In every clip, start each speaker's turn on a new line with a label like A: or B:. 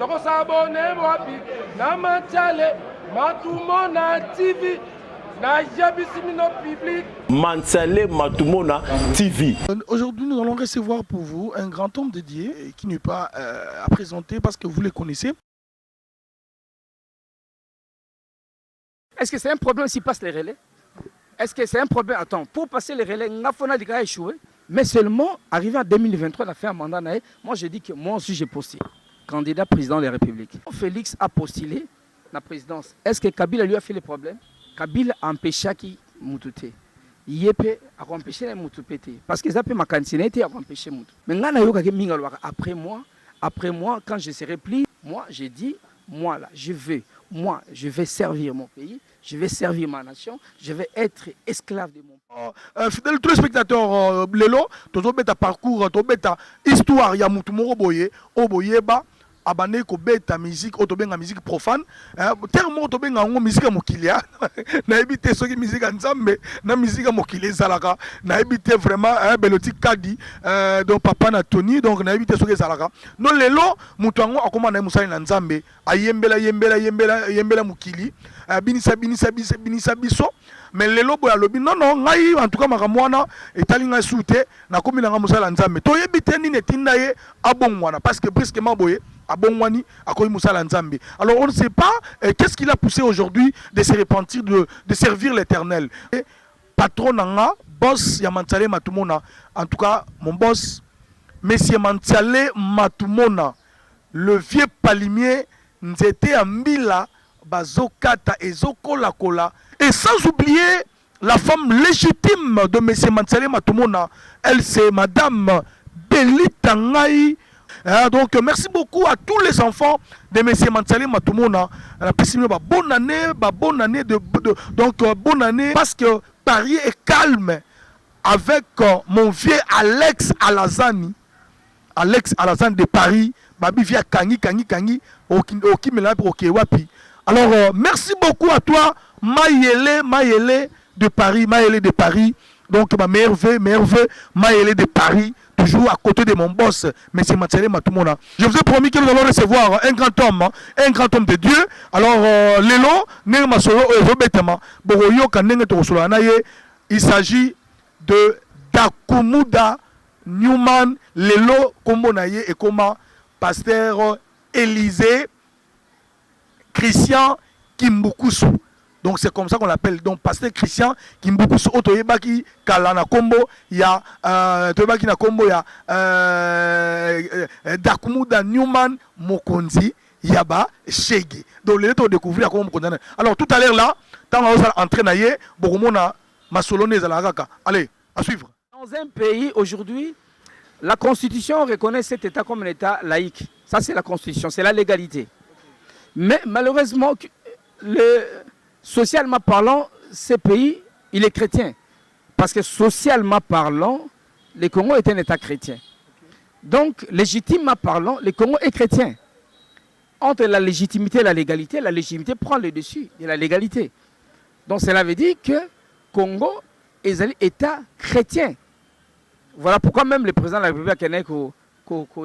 A: toko s'abonner wapi na Mantiale Matumona TV na Jabisimino public
B: Mantiale Matumona TV.
C: Aujourd'hui, nous allons recevoir pour vous un grand homme dédié qui n'est pas à présenter parce que vous le connaissez.
D: Est-ce que c'est un problème s'il passe les relais? Est-ce que c'est un problème? Attends, pour passer les relais, Ngafona a échoué. Mais seulement, arrivé en 2023, il a fait un mandat. Moi, j'ai dit que moi aussi, j'ai postulé. Candidat président de la République. Félix a postulé la présidence. Est-ce que Kabila lui a fait les problèmes? Kabila a empêché qui Moutouté. Yépe a empêché les Moutouté. Parce que ça peut ma candidature a empêché Moutou. Mais après moi, quand je serai pris, moi, j'ai dit, moi là, je vais servir mon pays, je vais servir ma nation, je vais être esclave de mon pays.
C: Fidèle téléspectateur, Lelo, tu as un parcours, tu as une histoire, il y a Moutoumoro Boye, Oboyeba, abandé ko beta musique, otobenga musique profane. Terme otobenga ngo musique mokilia. Na ebité soki musique nzambe, na musique mokile zalaka. Na ebité vraiment beloti kadi donc papa na Tony, donc na ebité soki zalaka. Non lelo mutango akoma na musali na nzambe, ayembela mokili. Binisa biso. Mais lelo boya lobi non ngai en tout cas makamwana etalinga soute na komi na musala nzambe. To yebité ni netinda ye abongwana parce que brusquement boye abongwani akoyi musala nzambe. Alors on ne sait pas qu'est-ce qui l'a poussé aujourd'hui de se repentir de servir l'Éternel. Patron nanga, boss ya Mantiale Matumona. En tout cas, mon boss Monsieur Mantiale Matumona, le vieux palimier nzete ambila bazokata ezokola kola. Et sans oublier la femme légitime de M. Mantiale Matumona, elle c'est Madame Belita Ngai. Donc merci beaucoup à tous les enfants de M. Mantiale Matumona. Bonne année, donc bonne année parce que Paris est calme avec mon vieux Alex Alazani. Alex Alazani de Paris, Babi via Kangi, Wapi. Alors merci beaucoup à toi, Mayele de Paris, donc ma meilleure vœu, Mayele de Paris, toujours à côté de mon boss, M. Mantiale Matumona. Je vous ai promis que nous allons recevoir un grand homme de Dieu. Alors il s'agit de Dakumuda Newman Lelo Kombonaye et comment pasteur Élisée Christian Kimbukusu. Donc c'est comme ça qu'on l'appelle. Donc pasteur Christian Kimbukusu Otoyebaki Kalana Kombo, il y a Toyebaki na Kombo, il y a Dakumuda Newman Mokonzi Yaba Shege. Donc les lettres découvrir comment on. Alors tout à l'heure là, quand on va entrer naïe, Boromona Masolone Zalaraka. Allez, à suivre.
D: Dans un pays aujourd'hui, la Constitution reconnaît cet État comme un État laïque. Ça c'est la Constitution, c'est la légalité. Mais malheureusement, socialement parlant, ce pays, il est chrétien. Parce que socialement parlant, le Congo est un État chrétien. Donc, légitimement parlant, le Congo est chrétien. Entre la légitimité et la légitimité prend le dessus de la légalité. Donc, cela veut dire que Congo est un État chrétien. Voilà pourquoi même le président de la République a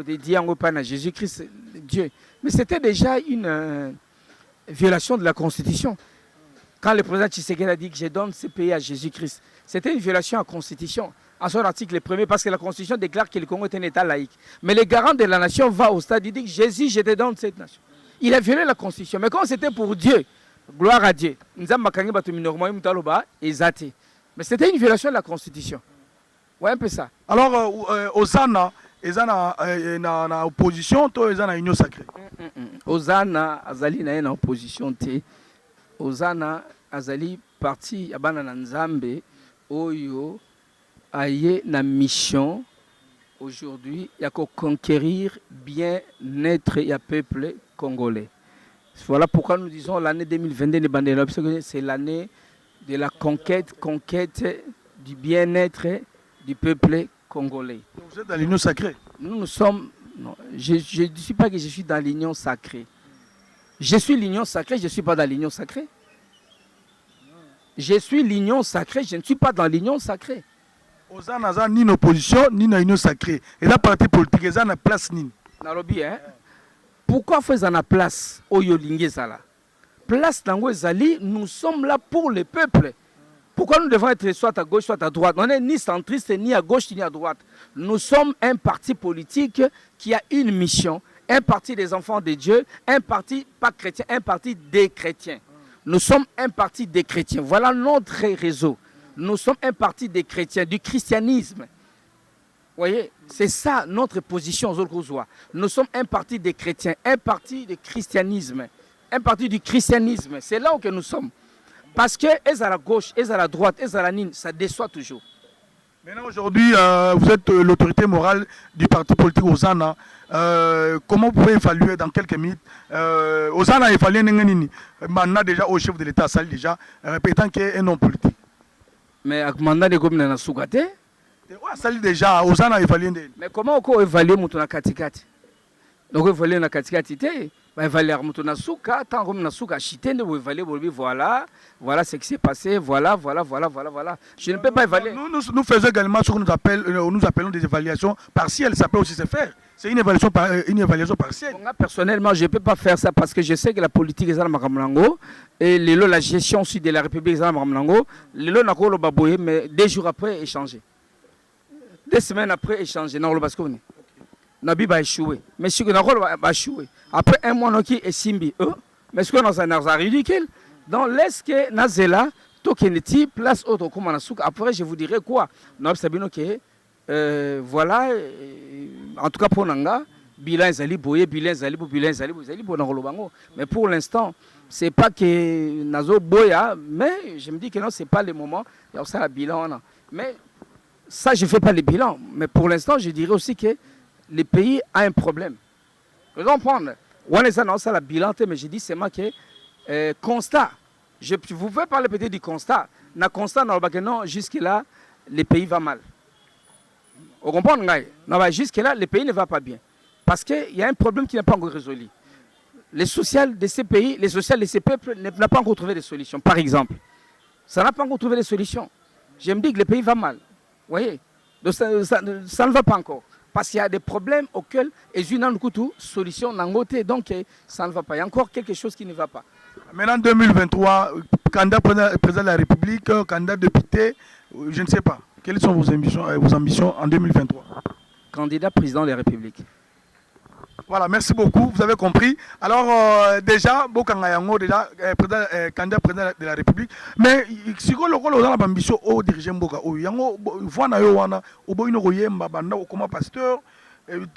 D: dédié à Jésus-Christ, Dieu. Mais c'était déjà une violation de la Constitution. Quand le président Tshisekedi a dit que je donne ce pays à Jésus-Christ, c'était une violation de la Constitution. En son article 1er, parce que la Constitution déclare que le Congo est un État laïque. Mais le garant de la nation va au stade, il dit que Jésus, je te donne cette nation. Il a violé la Constitution. Mais quand c'était pour Dieu, gloire à Dieu, mais c'était une violation de la Constitution. Ouais, un peu ça.
C: Alors, Osana, ils sont en opposition, toi, ils sont en union sacrée.
D: Osana, Azali, na en opposition. Osana, Azali, parti, Yabana Nzambe, Oyo, Aye, na mission, aujourd'hui, il y a qu'à conquérir bien-être et peuple congolais. Voilà pourquoi nous disons l'année 2022, c'est l'année de la conquête du bien-être du peuple congolais.
C: Vous êtes dans l'union sacrée?
D: Nous sommes... Non, je ne dis pas que je suis dans l'union sacrée. Je suis l'union sacrée, je ne suis pas dans l'union sacrée. Je suis l'union sacrée, je ne suis pas dans l'union sacrée.
C: Oza naza ni en opposition, ni dans l'union sacrée. Et là, parti politique, ils ont place ni.
D: Nalobi, hein? Pourquoi faisons la place au Yolingezala? Place dans Zali, nous sommes là pour le peuple. Pourquoi nous devons être soit à gauche, soit à droite? On n'est ni centriste, ni à gauche, ni à droite. Nous sommes un parti politique qui a une mission. Un parti des enfants de Dieu, un parti pas chrétien, un parti des chrétiens. Nous sommes un parti des chrétiens. Voilà notre réseau. Nous sommes un parti des chrétiens, du christianisme. Vous voyez, c'est ça notre position aux Olkozois. Nous sommes un parti des chrétiens, un parti du christianisme. Un parti du christianisme. C'est là où nous sommes. Parce que est à la gauche, est à la droite, est à la ligne, ça déçoit toujours.
C: Maintenant, aujourd'hui, vous êtes l'autorité morale du parti politique Ozana. Comment vous pouvez évaluer dans quelques minutes Ozana a évalué maintenant déjà au chef de l'État, Sali déjà, répétant qu'il est un homme politique.
D: Mais avec mandat de communes Soukate.
C: Sali déjà, Ozana a évalué.
D: Mais comment on évalue mon katikati? Donc évaluer na katikati té, bah évaluer mon souka, tant comme na souka chité, ne évaluer voilà ce qui s'est passé, voilà. Je ne peux pas évaluer.
C: Nous faisons également ce que nous appelons des évaluations partielles, ça peut aussi se faire. C'est une évaluation partielle.
D: Moi, personnellement, je ne peux pas faire ça parce que je sais que la politique est dans Makamlango et la gestion aussi de la République est dans Makamlango. Mais 2 jours après, échanger. 2 semaines après, échanger. Non, le basconi. Nabi va échouer. Mais si on va échouer. Après 1 mois, on est simbi. Mais ce qu'on a, c'est ridicule. Donc, laisse que Nazela, Tokeneti, place autre comme on a souk. Après, je vous dirai quoi? Non, c'est bien ok. Voilà, en tout cas pour Nanga, bilan Zali Boye, bilan Zali Bonangolobango. Mais pour l'instant, c'est pas que Nazo Boya, mais je me dis que non, c'est pas le moment. Il y a ça le bilan. Mais ça, je fais pas le bilan. Mais pour l'instant, je dirais aussi que le pays a un problème. Vous comprenez? On est ça le bilan, mais je dis c'est moi que constat. Je vous pouvez parler peut-être du constat. Na constat non, jusque-là, le pays va mal. Vous comprenez? Jusque-là, le pays ne va pas bien. Parce qu'il y a un problème qui n'est pas encore résolu. Les social de ces pays, les social de ces peuples n'ont pas encore trouvé des solutions. Par exemple, ça n'a pas encore trouvé des solutions. Je me dis que le pays va mal. Vous voyez? Donc ça ne va pas encore. Parce qu'il y a des problèmes auxquels ils ont une solution nangote. Donc ça ne va pas. Il y a encore quelque chose qui ne va pas.
C: Maintenant, 2023, candidat président de la République, candidat député, je ne sais pas. Quelles sont vos ambitions en 2023?
D: Candidat président de la République.
C: Voilà, merci beaucoup, vous avez compris. Alors, déjà, candidat président de la République, mais si vous avez ambition au dirigeant Mboka, vous avez comme pasteur,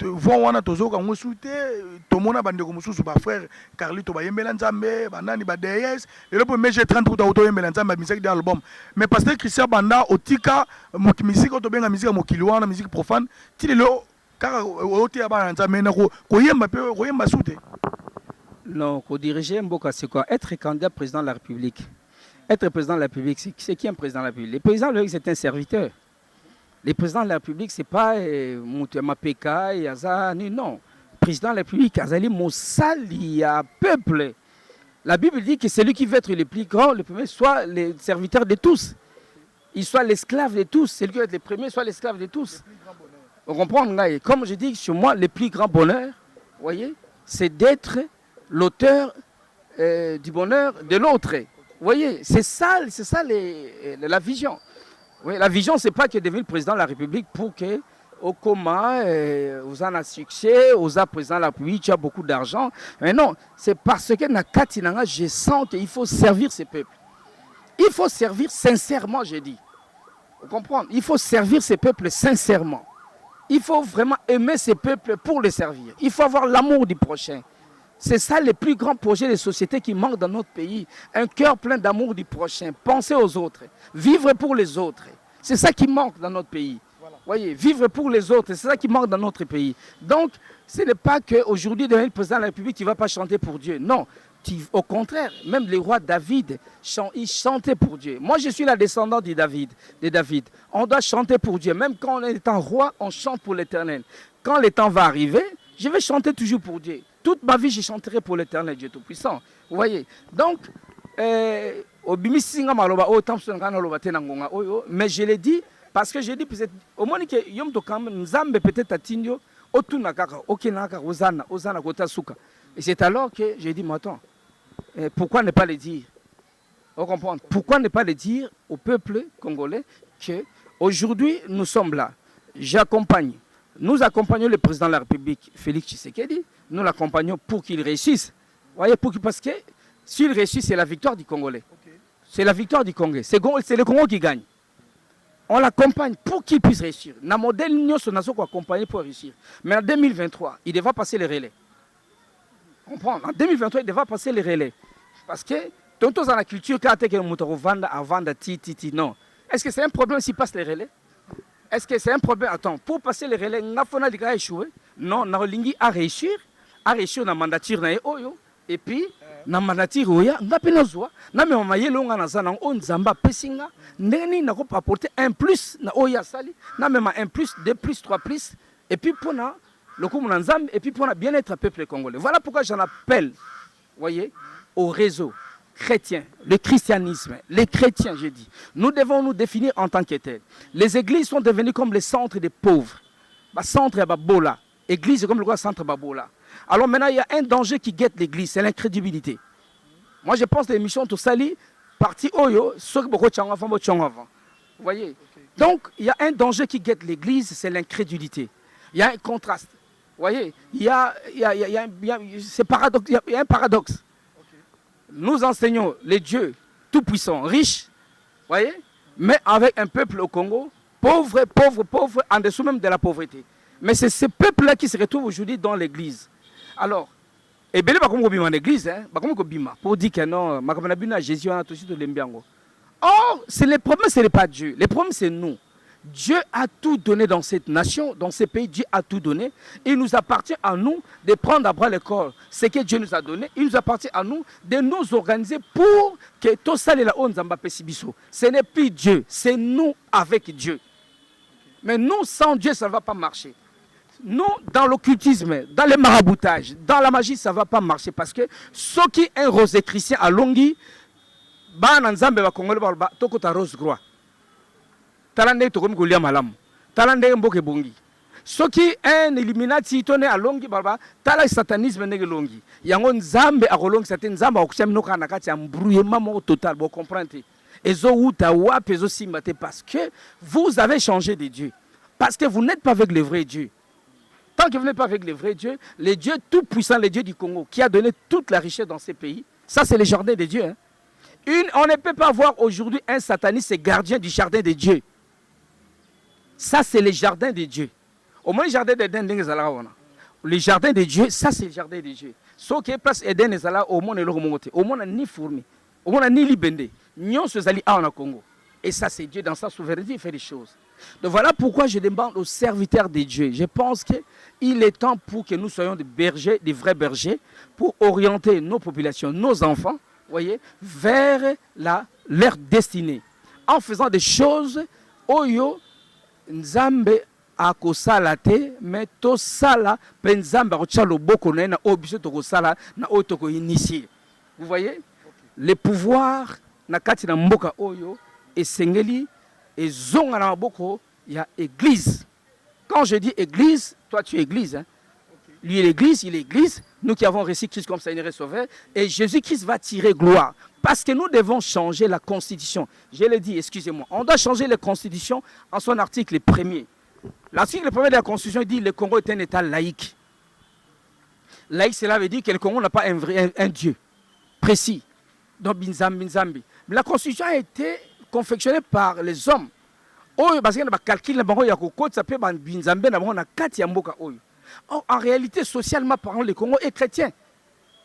C: voilà tozo ka ngosute tomona bande ko mususu ba frère Carlito ba yembela nzambe banani ba DS et le premier G30 ko to yembela nzambe musique d'album mais pasteur Christian Banda otika musique to benga musique mokili wana musique profane ti lelo kaka oti ba nzambe na ko yemba pe ko yemba sute.
D: Non, ko diriger Mboka c'est quoi? Être candidat président de la République. Être président de la République, c'est qui un président de la République? Le président de la République c'est un serviteur. Le président de la République, ce n'est pas Mapeka, Yazani, non. Le président de la République, Azali Moussali, a peuple. La Bible dit que celui qui veut être le plus grand, le premier, soit le serviteur de tous. Il soit l'esclave de tous. Celui qui veut être le premier, soit l'esclave de tous. Vous comprenez? Comme je dis, sur moi, le plus grand bonheur, voyez, c'est d'être l'auteur du bonheur de l'autre. Vous voyez, c'est ça la vision. Oui, la vision, ce n'est pas que devenir président de la République pour que, au coma, vous en avez succès, vous êtes président de la République, tu as beaucoup d'argent. Mais non, c'est parce que je sens qu'il faut servir ces peuples. Il faut servir sincèrement, j'ai dit. Vous comprenez? Il faut servir ces peuples sincèrement. Il faut vraiment aimer ces peuples pour les servir. Il faut avoir l'amour du prochain. C'est ça le plus grand projet de société qui manque dans notre pays. Un cœur plein d'amour du prochain. Penser aux autres. Vivre pour les autres. C'est ça qui manque dans notre pays. Voilà. Voyez, vivre pour les autres, c'est ça qui manque dans notre pays. Donc, ce n'est pas qu'aujourd'hui, devenir le président de la République, tu ne vas pas chanter pour Dieu. Non. Au contraire, même les rois David, ils chantaient pour Dieu. Moi, je suis la descendante de David. On doit chanter pour Dieu. Même quand on est un roi, on chante pour l'Éternel. Quand le temps va arriver, je vais chanter toujours pour Dieu. Toute ma vie, je chanterai pour l'Éternel, Dieu Tout-Puissant. Vous voyez? Donc, mais je l'ai dit parce que j'ai dit peut-être au moins que yom to kam nzambe peut-être atindio otunakaka okenaka ozana kota suka Et c'est alors que j'ai dit, mais attends, pourquoi ne pas le dire? Vous comprenez? Pourquoi ne pas le dire au peuple congolais qu'aujourd'hui, nous sommes là. Nous accompagnons le président de la République, Félix Tshisekedi. Nous l'accompagnons pour qu'il réussisse. Vous voyez, parce que s'il réussit, c'est la victoire du Congolais. Okay. C'est la victoire du Congo. C'est le Congo qui gagne. On l'accompagne pour qu'il puisse réussir. Dans le modèle, nous sommes accompagnés pour réussir. Mais en 2023, il devra passer les relais. Comprends? En 2023, il devra passer les relais. Parce que, dans la culture, quand on a vendre titi, non. Est-ce que c'est un problème s'il passe les relais? Est-ce que c'est un problème? Attends, pour passer les relais, on a échoué. Non, on a réussir dans la mandature. Et puis, dans la mandature, on a apporté un plus, un plus, 2 plus, 3 plus. Et puis, pour le bien-être peuple congolais. Voilà pourquoi j'en appelle, voyez, au réseau chrétien, le christianisme, les chrétiens, je dis. Nous devons nous définir en tant que tels. Les églises sont devenues comme les centres des pauvres. Centre de Babola. Église comme le centre de Babola. Alors maintenant, il y a un danger qui guette l'église, c'est l'incrédulité. Moi, je pense que l'émission tout sali, partie Oyo, ceux qui vous voyez. Donc, il y a un danger qui guette l'église, c'est l'incrédulité. Il y a un contraste. Vous voyez, il y a un paradoxe. Nous enseignons les dieux tout-puissants, riches, voyez, mais avec un peuple au Congo, pauvre, en dessous même de la pauvreté. Mais c'est ce peuple-là qui se retrouve aujourd'hui dans l'église. Alors, et bien, en l'église, pour dire que non, Jésus a tout de l'embiango. Or, le problème, ce n'est pas Dieu. Le problème, c'est nous. Dieu a tout donné dans cette nation, dans ce pays, Dieu a tout donné. Il nous appartient à nous de prendre à bras le corps ce que Dieu nous a donné. Il nous appartient à nous de nous organiser pour que tout ça, ce n'est plus Dieu, c'est nous avec Dieu. Mais nous, sans Dieu, ça ne va pas marcher. Nous, dans l'occultisme, dans le maraboutage, dans la magie, ça ne va pas marcher parce que ceux qui sont rosé chrétien à Longi, rose croix. Talande tokomi kolia malamu talande mboke bongi soki un illuminati toné à longi baba tala satanisme nege longi yango nzambe akolongi sate nzambe akusema noka na kati ya mbrouillement moko total bo comprendre ezo uta wap ezo simbate parce que vous avez changé de Dieu parce que vous n'êtes pas avec le vrai Dieu. Tant que vous n'êtes pas avec le vrai Dieu, le Dieu tout puissant, le Dieu du Congo qui a donné toute la richesse dans ces pays, ça c'est le jardin de Dieu. Hein. On ne peut pas voir aujourd'hui un sataniste gardien du jardin de Dieu. Ça, c'est le jardin de Dieu. Au moins, le jardin d'Éden, le jardin de Dieu, ça, c'est le jardin de Dieu. Ce qui est place Éden, au moins, au moins, ni fourmi, au moins, ni libendé. Nyon se zali en Congo. Et ça, c'est Dieu dans sa souveraineté, il fait des choses. Donc voilà pourquoi je demande aux serviteurs de Dieu. Je pense qu'il est temps pour que nous soyons des bergers, des vrais bergers, pour orienter nos populations, nos enfants, voyez, vers leur destinée. En faisant des choses, oyo, Nzambe akosala te mais to sala pe Nzambe akotia loboko na obiso to kosala na otoko initier. Vous voyez les pouvoirs na kati na mboka oyo esengeli ezonga na maboko ya église. Quand je dis église, toi tu es église hein. Lui est l'église, il est l'église, nous qui avons reçu Christ comme Seigneur et Sauveur et Jésus-Christ va tirer gloire. Parce que nous devons changer la constitution. Je l'ai dit, excusez-moi. On doit changer la constitution en son article 1er. L'article 1er de la constitution dit que le Congo est un État laïque. Laïque, cela veut dire que le Congo n'a pas un Dieu précis. Donc, Binzambi. La constitution a été confectionnée par les hommes. Parce qu'il y a un calcul, en réalité, socialement parlant, le Congo est chrétien.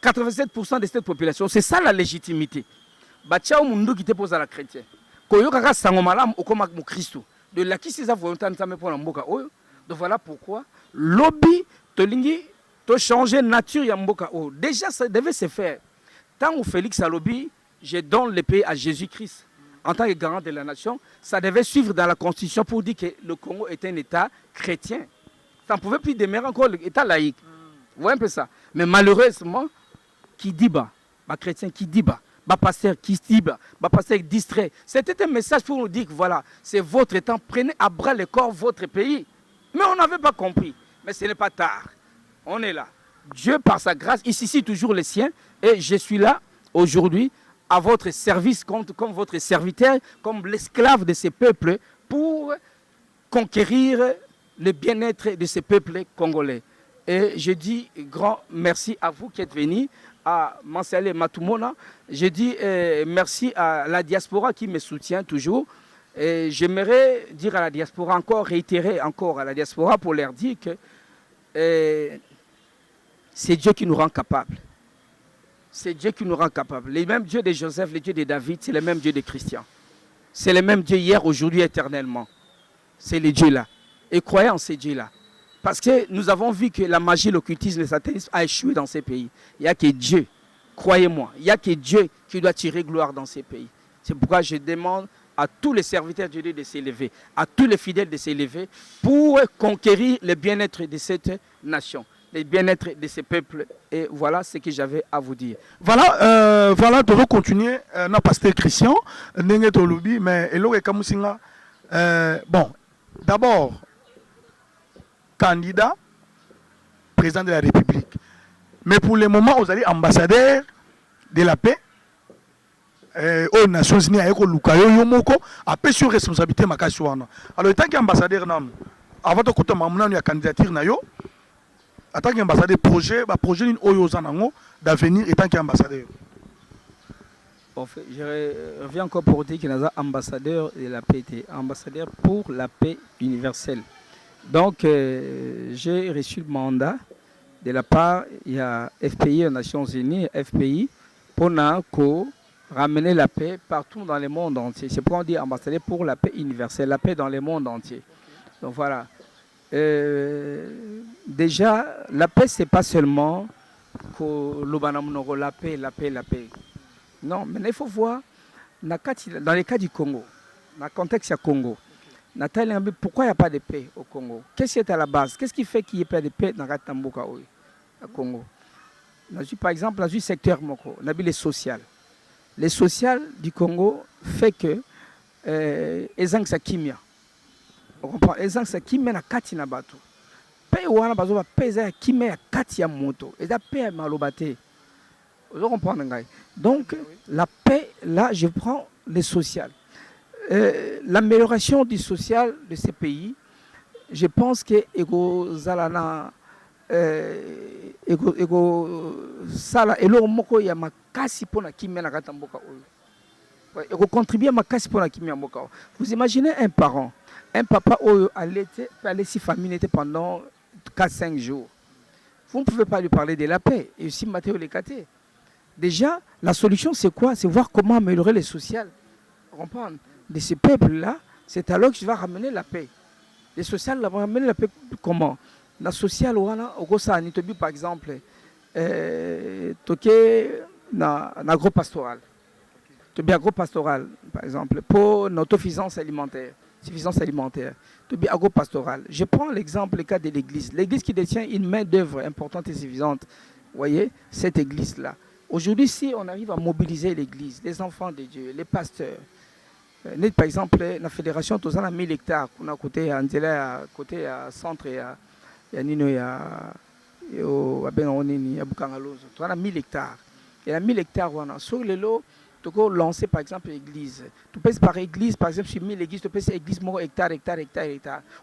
D: 87% de cette population, c'est ça la légitimité. Bachao mundu qui te pose à la chrétien. Koyo kaka sangomalam okoma mu Christo. De la qui c'est volonté nzambe pour mboka oyo. Donc voilà pourquoi lobby tolingi to changer nature ya mboka oyo. Déjà ça devait se faire. Tant où Félix a lobby, je donne le pays à Jésus-Christ en tant que garant de la nation, ça devait suivre dans la constitution pour dire que le Congo est un État chrétien. Ça ne pouvait plus demeurer encore l'État laïque. Vous voyez un peu ça. Mais malheureusement, qui dit bas, chrétien qui dit bas, pasteur qui dit bas, pasteur distrait. C'était un message pour nous dire que voilà, c'est votre temps, prenez à bras le corps votre pays. Mais on n'avait pas compris. Mais ce n'est pas tard. On est là. Dieu, par sa grâce, il suscite toujours les siens. Et je suis là aujourd'hui à votre service, comme votre serviteur, comme l'esclave de ces peuples, pour conquérir le bien-être de ces peuples congolais. Et je dis grand merci à vous qui êtes venus, à Mansale Matumona. Je dis merci à la diaspora qui me soutient toujours. Et j'aimerais dire à la diaspora encore, réitérer encore à la diaspora pour leur dire que c'est Dieu qui nous rend capables. C'est Dieu qui nous rend capables. Le même Dieu de Joseph, le Dieu de David, c'est le même Dieu de Christian. C'est le même Dieu hier, aujourd'hui, éternellement. C'est le Dieu là. Et croyez en ces dieux-là. Parce que nous avons vu que la magie, l'occultisme, le satanisme a échoué dans ces pays. Il n'y a que Dieu, croyez-moi, il n'y a que Dieu qui doit tirer gloire dans ces pays. C'est pourquoi je demande à tous les serviteurs de Dieu de s'élever, à tous les fidèles de s'élever pour conquérir le bien-être de cette nation, le bien-être de ces peuples. Et voilà ce que j'avais à vous dire.
C: Voilà, tu vas continuer, na pasteur Christian, ndenge tolobi, mais elo e kamusinga, bon, d'abord, candidat, président de la République. Mais pour le moment, vous allez ambassadeur de la paix aux Nations Unies, avec Lukayo Yomoko, après sur responsabilité Makasouana. Alors, tant qu'ambassadeur, avant de côté, il y a candidature, en tant qu'ambassadeur, projet d'avenir, et tant qu'ambassadeur.
D: En fait, je reviens encore pour dire qu'il y a un ambassadeur de la paix, ambassadeur pour la paix universelle. Donc, j'ai reçu le mandat de la part, il y a FPI aux Nations Unies, FPI, pour ramener la paix partout dans le monde entier. C'est pourquoi on dit ambassadeur pour la paix universelle, la paix dans le monde entier. Donc voilà. Déjà, la paix, ce n'est pas seulement la paix, la paix, la paix. Non, mais il faut voir, dans les cas du Congo, dans le contexte du Congo, pourquoi il n'y a pas de paix au Congo? Qu'est-ce qui est à la base? Qu'est-ce qui fait qu'il n'y ait pas de paix dans le Congo? Par exemple, dans le secteur Moko, on a vu les sociales. Les sociales du Congo fait que les gens qui kimia. On comprend? Les gens qui kimia na kati na bato. Paix wana bazo paix za kimia kati ya moto. Et la paix malobate. Vous comprenez? Donc la paix là, je prends les sociales. L'amélioration du social de ces pays, je pense que Zalana sala elo moko ya makasi pona kimia na kata mboka oyo. Ego contribuer makasi pona kimia mboka. Vous imaginez un parent, un papa oyo allait si famille était pendant 4-5 jours. Vous ne pouvez pas lui parler de la paix. Et aussi Mathéo Lekate. Déjà, la solution c'est quoi? C'est voir comment améliorer les sociales. Comprendre? De ces peuples-là, c'est alors que je vais ramener la paix. Les sociales, va ramener la paix comment? La sociale, par exemple, na agro-pastoral. Agro-pastoral, par exemple, pour notre suffisance alimentaire. Agro-pastoral. Je prends l'exemple, le cas de l'église. L'église qui détient une main-d'œuvre importante et suffisante. Vous voyez, cette église-là. Aujourd'hui, si on arrive à mobiliser l'église, les enfants de Dieu, les pasteurs, par exemple, la fédération, tout ça, a 1000 hectares. On a côté à centre et à Nino et à Benoni, à Bukangalozo. On a 1000 hectares. Et à 1000 hectares, on a sur les lots, tu peux lancer par exemple l'église. Tu peux par église, par exemple, sur 1000 églises, tu peux église, hectare.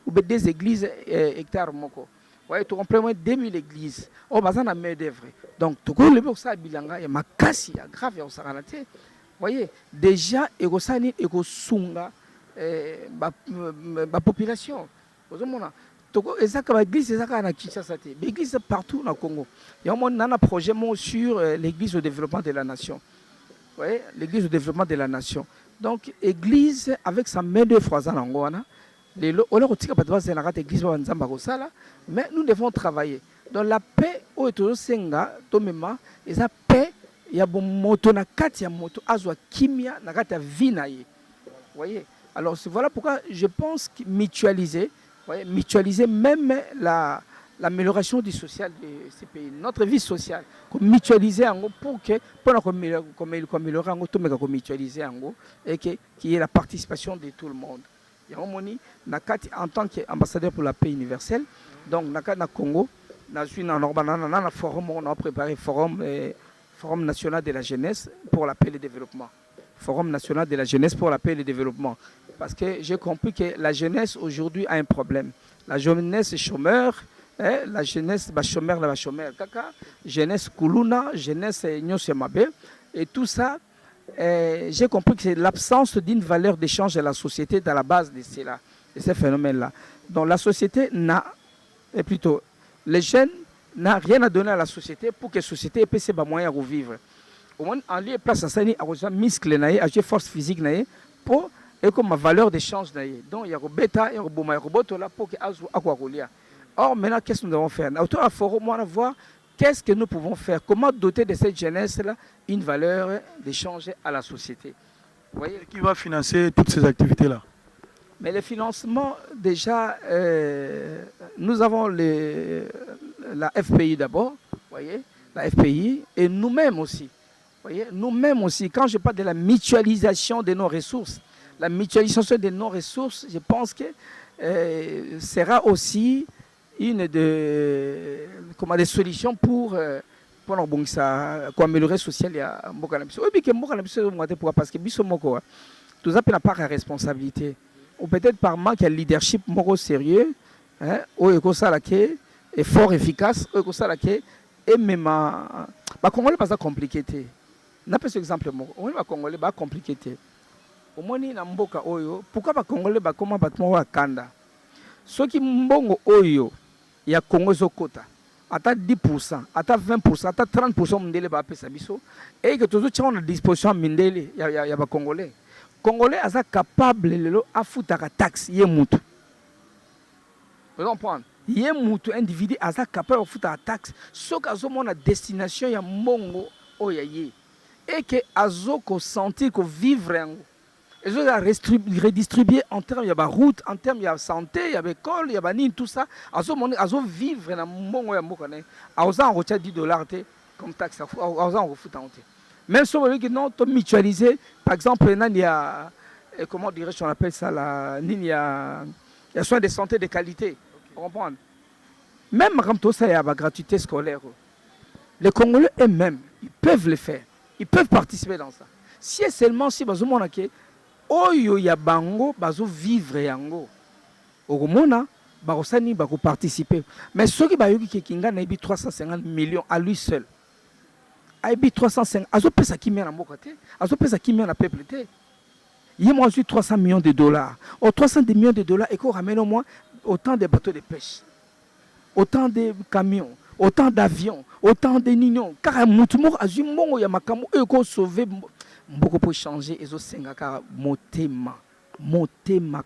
D: Ou bien des églises, hectares. Ouais, tu comprends 2000 églises. Oh, bah, ça a main d'œuvre. Donc, tu peux le voir ça, bilanga, il y a makasi, il y a grave, il y a saranaté. Vous voyez, déjà, il y a la population. L'église partout dans le Congo. Il y a un projet sur l'église au développement de la nation. Vous voyez, l'église au développement de la nation. Donc, l'église, avec sa main de froisane en Goana, mais nous devons travailler. Donc, la paix, et la paix, il y a bon moto na kati ya moto azwa kimia na kati ya vie na ye. Vous voyez? Alors voilà pourquoi je pense que mutualiser, mutualiser même l'amélioration du social de ces pays, notre vie sociale, mutualiser pour que améliorer mutualiser et qu'il y ait la participation de tout le monde. Il y a en tant qu'ambassadeur pour la paix universelle, donc na Congo, un forum, on a préparé forum national de la jeunesse pour la paix et le développement. Forum national de la jeunesse pour la paix et le développement. Parce que j'ai compris que la jeunesse aujourd'hui a un problème. La jeunesse est chômeur, la jeunesse va chômeur, kaka, jeunesse kuluna, jeunesse nyosemabe, et tout ça, j'ai compris que c'est l'absence d'une valeur d'échange à la société dans la base de cela, de ces phénomènes-là. Donc la société et plutôt, les jeunes n'ont rien à donner à la société pour que la société puisse avoir moyen de vivre. Au moins, en lieu place à ça, il y a muscle, à force physique, pour et comme ma valeur d'échange. Donc il y a un bêta, il y a un robot là pour que Aquarolia. Or, maintenant, qu'est-ce que nous devons faire? Autour du forum, on va voir qu'est-ce que nous pouvons faire, comment doter de cette jeunesse-là une valeur d'échange à la société. Vous voyez?
C: Qui va financer toutes ces activités-là?
D: Mais le financement, déjà, nous avons la FPI d'abord, voyez, la FPI, et nous-mêmes aussi. Voyez, nous-mêmes aussi, quand je parle de la mutualisation de nos ressources, la mutualisation de nos ressources, je pense que sera aussi une des solutions pour améliorer social. Parce que tout ça n'a pas de responsabilité. Ou peut-être par manque de leadership sérieux, et fort efficace, et même les Congolais pas compliqué. N'a pas cet exemple, les Congolais pas compliqué. Au moins na mboka oyo, pourquoi les Congolais ba comment battement kanda? Ceux qui mbongo oyo ya Congo zokota, ata 10%, ata 20%, ata 30% mindele ba pesa biso, et que tous ont à disposition mindele ya ba Congolais. Congolais asa capable lelo afutaka taxe ye mutu. Vous comprenez? Ye mutu individu asa capable afutaka taxe, so kazo mona destination ya mbongo oya ye. Et que azoko sentir que vivre en et je vais redistribuer en termes de route, en termes de santé, il y a l'école, il y a tout ça. Azo vivre dans le monde où on retient $10 comme taxe. Même si on veut que non, mutualiser, par exemple, il y a, comment dirais-je, on appelle ça, il y a soins de santé de qualité. Vous comprenez? Même quand tout ça, il y a la gratuité scolaire. Les Congolais eux-mêmes, ils peuvent le faire. Ils peuvent participer dans ça. Si seulement si vous avez oyo ya bango bazo vivre yango okomona bakosani bako participer mais ceux qui bayoki ke kinga na ibi 350 millions à lui seul aibi 350 azo pesa kimia na mboka te azo pesa kimia na peuple te moi je suis 300 millions de dollars au 300 millions de dollars et qu'on ramène au moins autant de bateaux de pêche, autant de camions, autant d'avions, autant de nignons car mutumo azu mbongo ya makambo e ko sauver beaucoup pour changer et zo sengaka motema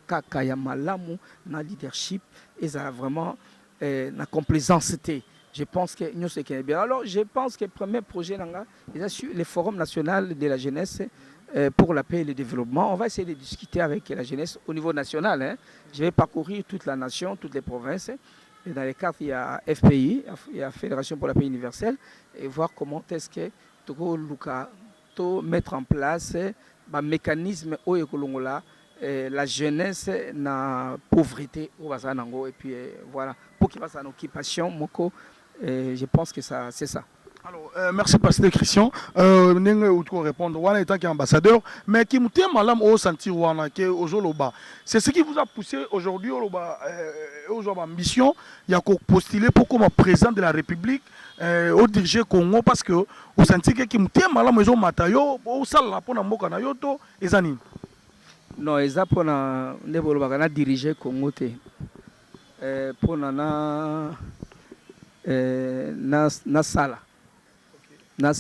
D: kaka ya malamu na leadership et ça vraiment na complaisance. Je pense que nous c'est bien. Alors je pense que le premier projet nanga est sur le forum national de la jeunesse pour la paix et le développement. On va essayer de discuter avec la jeunesse au niveau national, hein. Je vais parcourir toute la nation, toutes les provinces. Et dans les cartes, il y a FPI, il y a Fédération pour la paix universelle, et voir comment est-ce que Togo Luka mettre en place un mécanisme où la jeunesse na pauvreté au Bazanango et puis voilà pour qu'il fasse une occupation moko je pense que ça c'est ça.
C: Alors merci pasteur Christian n'engue ou répondre wana étant qu'ambassadeur mais qui mouté malam au sentir wana que ozoloba c'est ce qui vous a poussé aujourd'hui aujourd'hui ambition il y a postuler pour comme président de la République au diriger Congo parce que au sentir que qui mouté malam ezo matayo au sala pona mboka na yoto ezani
D: non eza pona ndebolo bakana diriger Congo te pona na sala na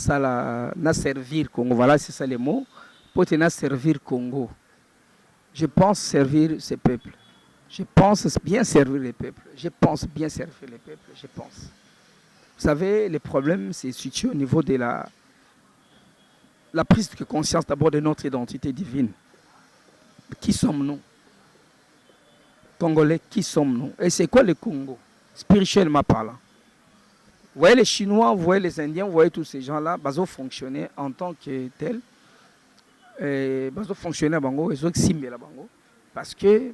D: servir Congo, voilà c'est ça les mots, pour tenir servir Congo. Je pense servir ces peuples. Je pense bien servir les peuples. Je pense bien servir les peuples, je pense. Vous savez, le problème c'est situé au niveau de la prise de conscience d'abord de notre identité divine. Qui sommes-nous? Congolais, qui sommes-nous? Et c'est quoi le Congo, spirituellement parlant? Vous voyez les Chinois, vous voyez les Indiens, vous voyez tous ces gens-là, ils ont fonctionné en tant que tel. Ils ont fonctionné à Bango, ils ont simé à Bango. Parce que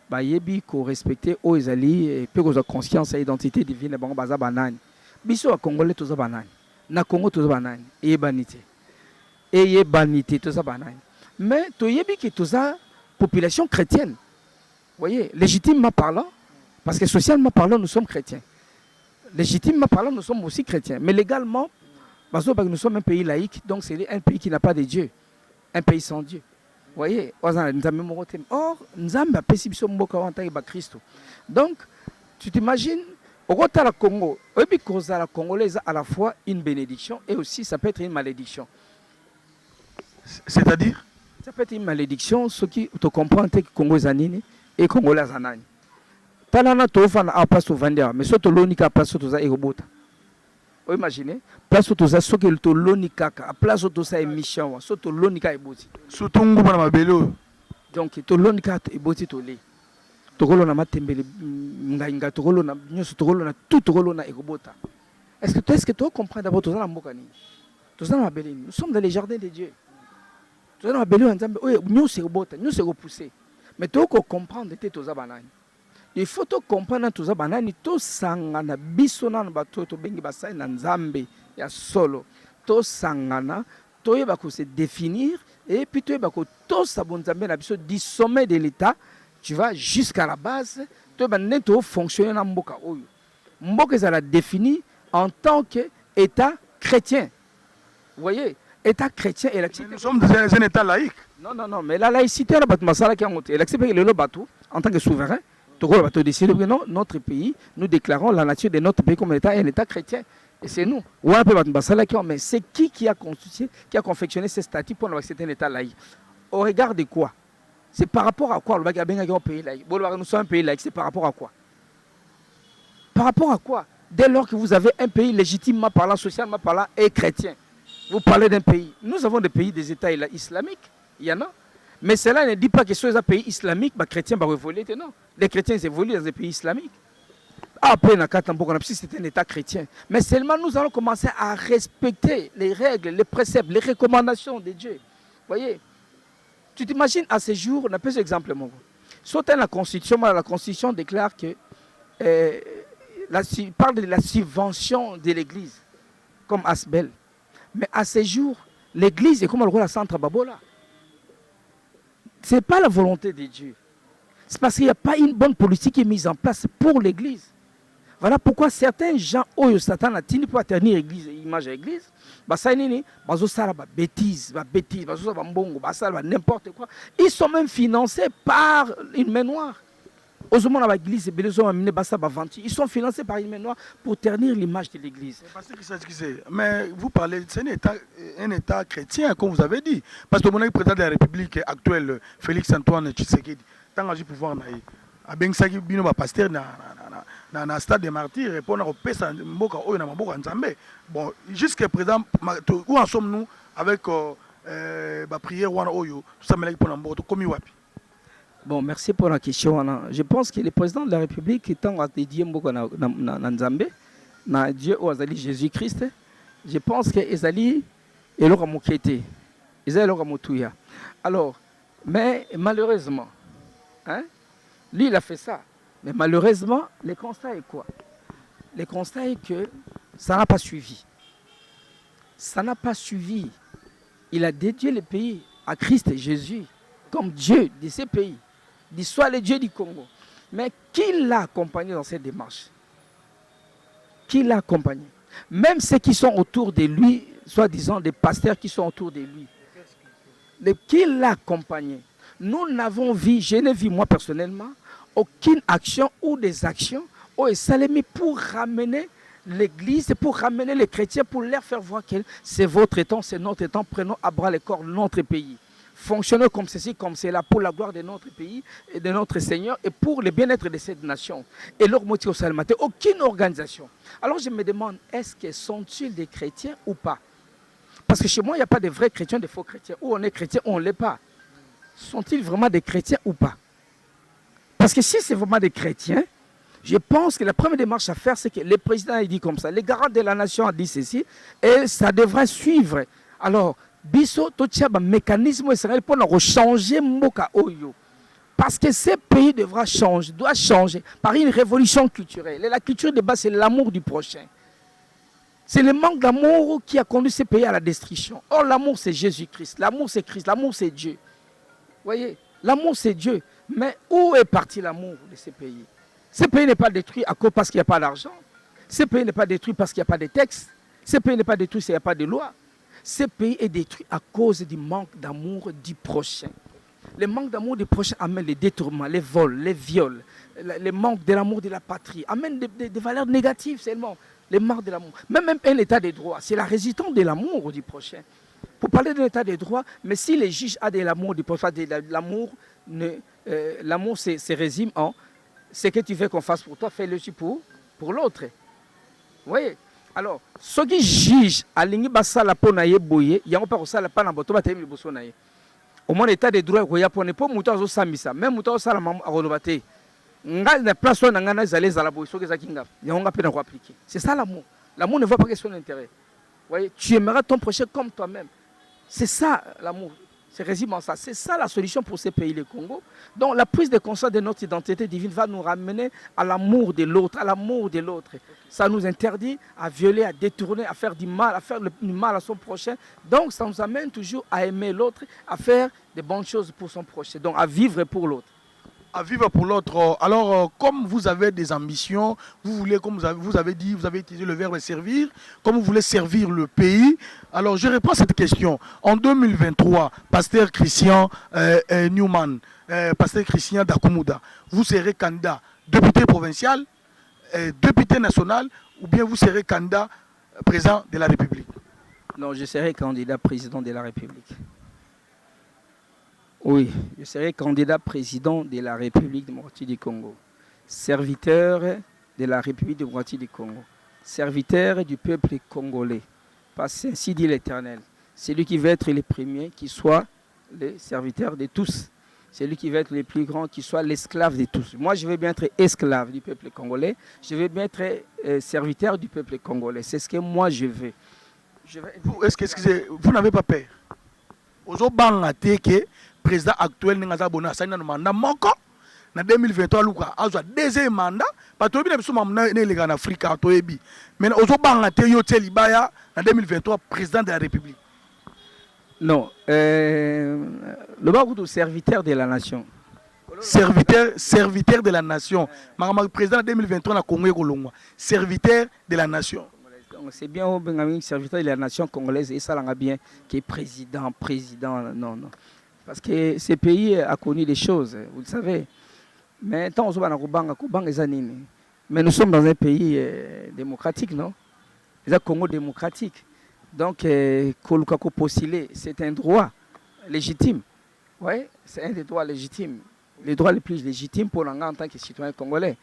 D: bayebi ko respecter o ezali et pe ko conscience et identité divine bango baza banani biso a congolais toza banani na Congo toza banani eyebanité toza banani mais toyebi que toza population chrétienne. Vous voyez, légitimement parlant, parce que socialement parlant nous sommes chrétiens. Légitimement parlant nous sommes aussi chrétiens, mais légalement parce que nous sommes un pays laïque, donc c'est un pays qui n'a pas de Dieu, un pays sans Dieu. Vous voyez, or Nzambe a pesi biso mboka en tant que Christ. Donc tu t'imagines au Rwanda, Congo, la congolaise à la fois une bénédiction et aussi ça peut être une malédiction.
C: C'est-à-dire
D: ça peut être une malédiction, ce qui te comprend que Congo zanini et Congolais zanani. Talana tofana a place au vendeur, mais surtout l'onika place au toza erobota. Vous imaginez? Place au toza ce que le lonika a place au toza émission, surtout l'onika eboti.
C: Surtout nguma na mabelo.
D: Donc to lonika eboti to le. Togolo na matembele ngainga togolo na nyoso togolo na tout togolo na erobota. Est-ce que tu comprends d'abord toza na mboka ni? Toza na mabele. Nous sommes dans les jardins de Dieu. Nous se repousser. Mais tu dois comprendre que tu es banani. Il faut comprendre que tu es banani. Tu sangana bisona na bato to bengi basai na nzambe ya solo. Tu sangana, tu eba ko se définir et puis tu eba ko to sabonzambe na biso du sommet de l'état, tu vas jusqu'à la base, tu eba neto fonctionner na mboka oyo. Mboka ça la défini en tant que état chrétien. Vous voyez? État chrétien et laïcité.
C: Nous sommes dans un état laïque.
D: Non, mais la laïcité, en tant que souverain, non, notre pays, nous déclarons la nature de notre pays comme un état chrétien. Et c'est nous. Mais c'est qui a confectionné ce statut pour avoir un état laïque? Au regard de quoi? C'est par rapport à quoi? Nous sommes un pays laïque, c'est par rapport à quoi? Par rapport à quoi? Dès lors que vous avez un pays légitimement parlant, socialement parlant et chrétien. Vous parlez d'un pays. Nous avons des pays, des États islamiques. Il y en a. Mais cela ne dit pas que sur les pays islamiques, les chrétiens vont évoluer. Non. Les chrétiens évoluent dans des pays islamiques. Après, c'est un État chrétien. Mais seulement nous allons commencer à respecter les règles, les préceptes, les recommandations de Dieu. Vous voyez? Tu t'imagines à ce jour, on a plus d'exemples. Sautant la Constitution déclare que parle de la subvention de l'Église, comme Asbel. Mais à ces jours, l'église est comme le roi de Centre Babola. Ce n'est pas la volonté de Dieu. C'est parce qu'il n'y a pas une bonne politique qui est mise en place pour l'église. Voilà pourquoi certains gens, oh, Satan a tenu pour ternir l'église, l'image de l'église, n'importe quoi. Ils sont même financés par une main noire. Ils sont financés par une main noire pour ternir l'image de l'église.
C: Mais vous parlez, c'est un état chrétien, comme vous avez dit. Parce que le président de la République actuelle, Félix Antoine Tshisekedi, tant que pouvoir, abengsaki bino ba pasteur na stade des martyrs répondre au pesa mboka oyo na mboka nzambe. Bon, jusqu'à présent, où en sommes-nous avec ba prière wana oyo tout ça melaki pona mboka komi wapi?
D: Bon, merci pour la question. Je pense que le président de la République étant à dédier Mboka na Nzambe, na Dieu ou Azali Jésus-Christ, je pense que Ezali est leur mokete, Ezali leur motouya. Alors, mais malheureusement, hein, lui il a fait ça, mais malheureusement, le constat est quoi? Le constat est que ça n'a pas suivi. Ça n'a pas suivi. Il a dédié le pays à Christ et Jésus comme Dieu de ces pays. Soit le Dieu du Congo. Mais qui l'a accompagné dans cette démarche? Qui l'a accompagné? Même ceux qui sont autour de lui, soi-disant des pasteurs qui sont autour de lui. Qui l'a accompagné? Nous n'avons vu, je n'ai vu moi personnellement, aucune action ou des actions au Salemi pour ramener l'église, pour ramener les chrétiens, pour leur faire voir que c'est votre temps, c'est notre temps, prenons à bras le corps notre pays. Fonctionnons comme ceci, comme cela, pour la gloire de notre pays et de notre Seigneur et pour le bien-être de cette nation. Et leur motif au Salmaté, aucune organisation. Alors je me demande, est-ce que sont-ils des chrétiens ou pas? Parce que chez moi, il n'y a pas de vrais chrétiens, de faux chrétiens. Ou on est chrétien ou on ne l'est pas. Sont-ils vraiment des chrétiens ou pas? Parce que si c'est vraiment des chrétiens, je pense que la première démarche à faire, c'est que le président a dit comme ça, les garants de la nation a dit ceci, et ça devrait suivre. Alors, biso totia ba mécanisme Israël pour changer mboka oyo Parce que ce pays doit changer par une révolution culturelle. Et la culture de base, c'est l'amour du prochain. C'est le manque d'amour qui a conduit ce pays à la destruction. Or, l'amour, c'est Jésus-Christ. L'amour, c'est Christ. L'amour, c'est Dieu. Vous voyez, l'amour, c'est Dieu. Mais où est parti l'amour de ce pays? Ce pays n'est pas détruit à cause parce qu'il n'y a pas d'argent. Ce pays n'est pas détruit parce qu'il n'y a pas de texte. Ce pays n'est pas détruit s'il n'y a pas de loi. Ce pays est détruit à cause du manque d'amour du prochain. Le manque d'amour du prochain amène les détournements, les vols, les viols. Le manque de l'amour de la patrie amène des valeurs négatives seulement. Le manque de l'amour. Même un état de droit, c'est la résistance de l'amour du prochain. Pour parler d'un état de droit, mais si les juges ont de l'amour du prochain, l'amour se résume en ce que tu veux qu'on fasse pour toi, fais-le aussi pour l'autre. Vous voyez? Alors, ceux qui jugent à l'ingé basala pour naïe boye, il y a un peu de ça la panne à boto batem le bosso naïe. Au moins l'état de droit il y a pour ne pas mouton zo samisa, même mouton ça la maman à relobate. Nga na place on nga na zalé zala boye, so que ça kinga. Il y a on a peine à appliquer. C'est ça l'amour. L'amour ne voit pas que son intérêt. Vous voyez, tu aimeras ton prochain comme toi-même. C'est ça l'amour. C'est résumé ça. C'est ça la solution pour ces pays, le Congo. Donc la prise de conscience de notre identité divine va nous ramener à l'amour de l'autre, à l'amour de l'autre. Ça nous interdit à violer, à détourner, à faire du mal, à faire du mal à son prochain. Donc ça nous amène toujours à aimer l'autre, à faire de bonnes choses pour son prochain. Donc à vivre pour l'autre.
C: À vivre pour l'autre. Alors, comme vous avez des ambitions, vous voulez, comme vous avez dit, vous avez utilisé le verbe servir, comme vous voulez servir le pays. Alors, je réponds à cette question. En 2023, Pasteur Christian Newman, Pasteur Christian Dakumuda, vous serez candidat député provincial, député national, ou bien vous serez candidat président de la République?
D: Non, je serai candidat président de la République. Oui, je serai candidat président de la République démocratique du Congo, serviteur de la République démocratique du Congo, serviteur du peuple congolais. Parce que ainsi dit l'Éternel, celui qui veut être le premier, qui soit le serviteur de tous. Celui qui veut être le plus grand, qui soit l'esclave de tous. Moi, je veux bien être esclave du peuple congolais. Je veux bien être serviteur du peuple congolais. C'est ce que moi, je veux.
C: Vous n'avez pas peur? Aujourd'hui, le président actuel n'a pas de mandat. En 2023, il a un deuxième mandat. Parce que il en Afrique. Mais aujourd'hui, en 2023, président de la République.
D: Non. Le barreau de serviteur de la nation.
C: Serviteur de la nation. Le président de 2023, Congo, serviteur de la nation.
D: C'est bien un serviteur de la nation congolaise et ça l'a bien qui est président. Non. Parce que ce pays a connu des choses, vous le savez. Mais tant mais nous sommes dans un pays démocratique, non? C'est un Congo démocratique. Donc, c'est un droit légitime. Oui, c'est un des droits légitimes. Les droits les plus légitimes pour l'Anga en tant que citoyen congolais.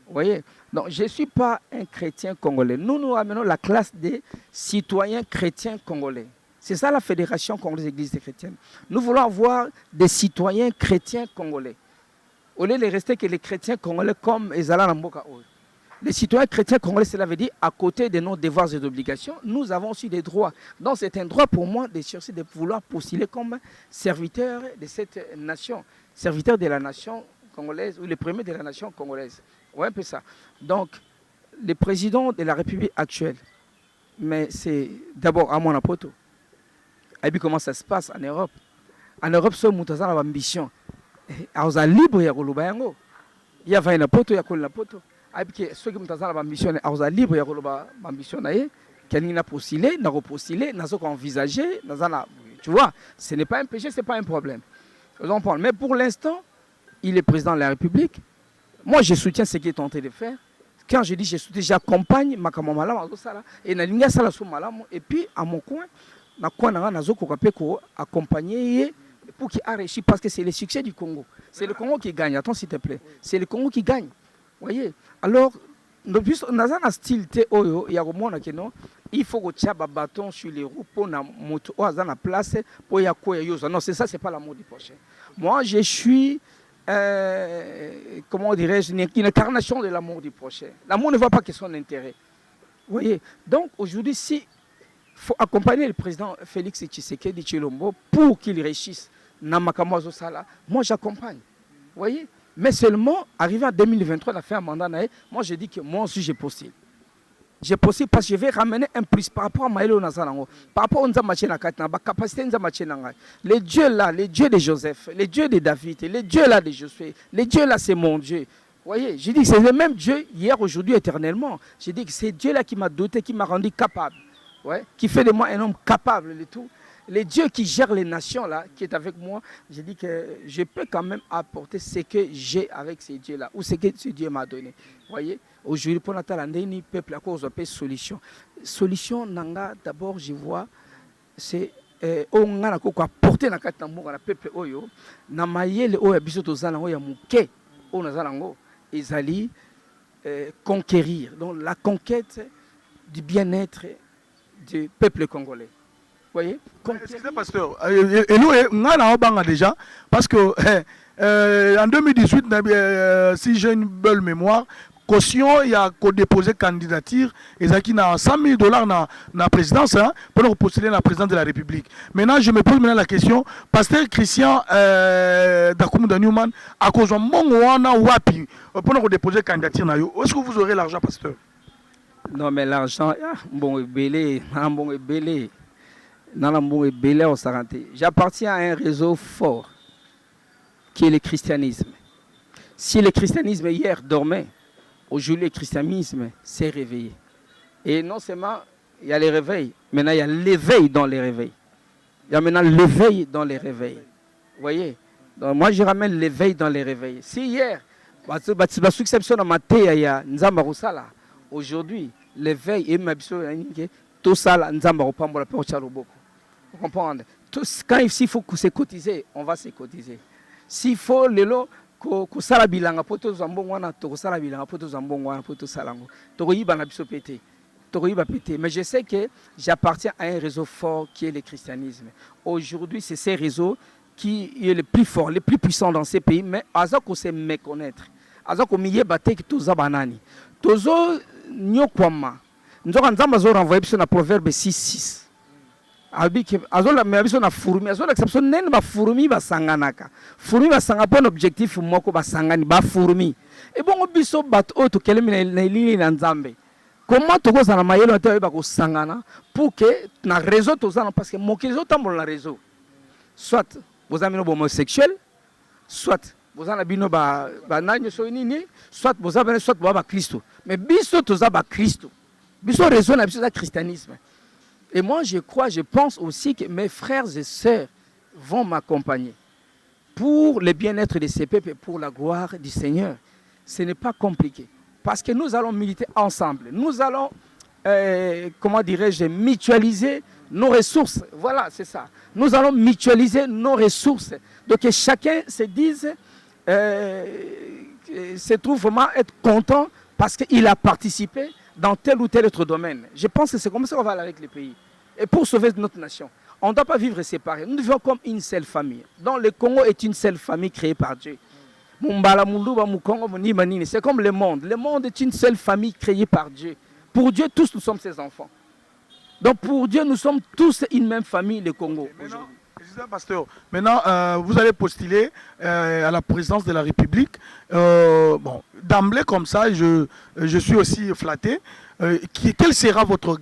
D: Vous voyez? Donc, je ne suis pas un chrétien congolais. Nous amenons la classe des citoyens chrétiens congolais. C'est ça la Fédération congolaise des églises chrétiennes. Nous voulons avoir des citoyens chrétiens congolais. Au lieu de rester que les chrétiens congolais comme Ezala Namboka. Les citoyens chrétiens congolais, cela veut dire, à côté de nos devoirs et d'obligations, nous avons aussi des droits. Donc c'est un droit pour moi de chercher de vouloir postuler comme serviteur de cette nation, serviteur de la nation congolaise ou le premier de la nation congolaise. Ouais, un peu ça. Donc, le président de la République actuelle, mais c'est d'abord à mon apoto. Et puis comment ça se passe en Europe? En Europe, ce moutazan a ambition. Alors, à libre, il y a Golubayango. Il y a un apoto, il y a un apoto. Et puis ceux qui moutazan a ambition, alors à libre, il y a ambition. Quelqu'un a postulé, n'a repostulé, n'a pas envisagé, tu vois, ce n'est pas un péché, ce n'est pas un problème. Mais pour l'instant, il est président de la République. Moi, je soutiens ce qu'il est tenté de faire. Quand je dis je soutiens, j'accompagne ma camarade et puis à mon coin, accompagner pour qu'il a réussi parce que c'est le succès du Congo. C'est le Congo qui gagne. Attends s'il te plaît. C'est le Congo qui gagne. Voyez. Alors, dans un style il faut que tu aies un bâton sur les roues pour la place pour y avoir. Non, c'est ça, c'est pas l'amour du prochain. Moi, je suis comment dirais-je, une incarnation de l'amour du prochain. L'amour ne voit pas que son intérêt. Vous voyez. Donc aujourd'hui, si faut accompagner le président Félix Tshisekedi Tshilombo pour qu'il réussisse. Moi, j'accompagne. voyez. Mais seulement, arrivé en 2023, on a fait un mandat, moi je dis que moi aussi j'ai possible. J'ai possible parce que je vais ramener un plus par rapport à Maëlo Nazarango, par rapport à Nzamachena Katna, la capacité Nzamachena. Les dieux là, les dieux de Joseph, les dieux de David, les dieux là de Josué, les dieux là c'est mon Dieu. Vous voyez, je dis que c'est le même Dieu hier, aujourd'hui, éternellement. Je dis que c'est Dieu là qui m'a doté, qui m'a rendu capable, ouais, qui fait de moi un homme capable de tout. Les dieux qui gèrent les nations là, qui est avec moi, je dis que je peux quand même apporter ce que j'ai avec ces dieux là, ou ce que ce Dieu m'a donné. Vous voyez, aujourd'hui, pour Natal, le peuple à cause de solution. Solution, nanga, d'abord, je vois, c'est on a apporté na katambo na peuple oyo, na mayele oyo biso tozana oyo muke, on a zalango, ezali conquérir. Donc la conquête du bien-être du peuple congolais. Voyez,
C: excusez pasteur, et nous on a déjà parce que en 2018 si j'ai une belle mémoire, caution il y a déposé candidature et ça qui n'a $100 000 dans la présidence pour postuler la présidence de la République. Maintenant je me pose maintenant la question, pasteur Christian Dakumunda Newman à cause de mon wapi pour déposer candidature na yo, est-ce que vous aurez l'argent pasteur?
D: Non mais l'argent bon belé, bon belé. J'appartiens à un réseau fort qui est le christianisme. Si le christianisme hier dormait, aujourd'hui le christianisme s'est réveillé. Et non seulement il y a les réveils, maintenant il y a l'éveil dans les réveils. Il y a maintenant l'éveil dans les réveils. Vous voyez? Donc moi je ramène l'éveil dans les réveils. Si hier, aujourd'hui, l'éveil est tout ça, vous comprenez? Quand il faut se cotiser, on va se cotiser. S'il faut les lots, que ça bilanga pour tous zambongwana, to ça bilanga pour tous zambongwana pour tous salango. Togoyiba na biso pété. Togoyiba pété. Mais je sais que j'appartiens à un réseau fort qui est le christianisme. Aujourd'hui, c'est ces réseaux qui est le plus fort, le plus puissant dans ces pays. Mais azako se méconnaître. Azako miye baté que tous abanani. Tozo nyokwama. Nous avons renvoyé sur le proverbe 6:6. Azola me abiso na furumi azola exception nen ba furumi ba sanganaka furumi ba sanga pon objectif moko ba sangani ba furumi et bon biso bat o to kelemi na lili na nzambe comment to ko sana mayelo te ba ko sangana pour que na réseau to sana parce que mokizo tambola na réseau soit vous amino homosexuel soit vous en abino ba nanyo so nini soit vous avez soit ba Christo mais biso to za ba Christo biso réseau na biso za christianisme. Et moi, je crois, je pense aussi que mes frères et sœurs vont m'accompagner pour le bien-être de ces peuples et pour la gloire du Seigneur. Ce n'est pas compliqué. Parce que nous allons militer ensemble. Nous allons, comment dirais-je, mutualiser nos ressources. Voilà, c'est ça. Nous allons mutualiser nos ressources. Donc que chacun se dise, se trouve vraiment être content parce qu'il a participé dans tel ou tel autre domaine. Je pense que c'est comme ça qu'on va aller avec les pays. Et pour sauver notre nation, on ne doit pas vivre séparés. Nous vivons comme une seule famille. Donc le Congo est une seule famille créée par Dieu. C'est comme le monde. Le monde est une seule famille créée par Dieu. Pour Dieu, tous nous sommes ses enfants. Donc pour Dieu, nous sommes tous une même famille, le Congo.
C: Pasteur, maintenant vous allez postuler à la présidence de la République. Bon, d'emblée comme ça, je suis aussi flatté. Quel sera votre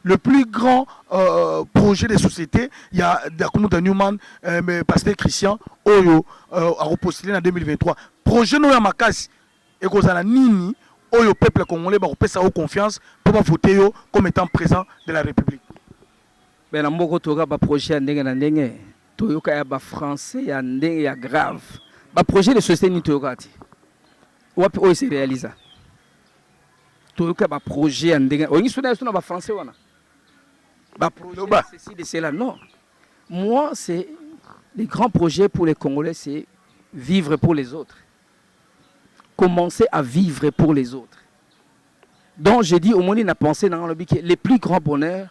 C: le plus grand projet de société? Il y a Dakumunda Newman, pasteur Christian Oyo a repostulé en 2023. Projet Noya Makasi et Kozana Nini Oyo peuple congolais va repasser sa confiance pour voter comme étant président de la République.
D: Ben na mboko toka ba projet ndenge na ndenge toyoka ya ba français ya ndenge ya grave ba projet de société ni toyoka ti wapi o se réalisa toyoka ba projet ya ndenge o ngi sona ba français wana ba projet ceci de cela non. Moi c'est les grands projets pour les Congolais, c'est vivre pour les autres, commencer à vivre pour les autres. Donc je dis au monde n'a pensé dans le but que le plus grand bonheur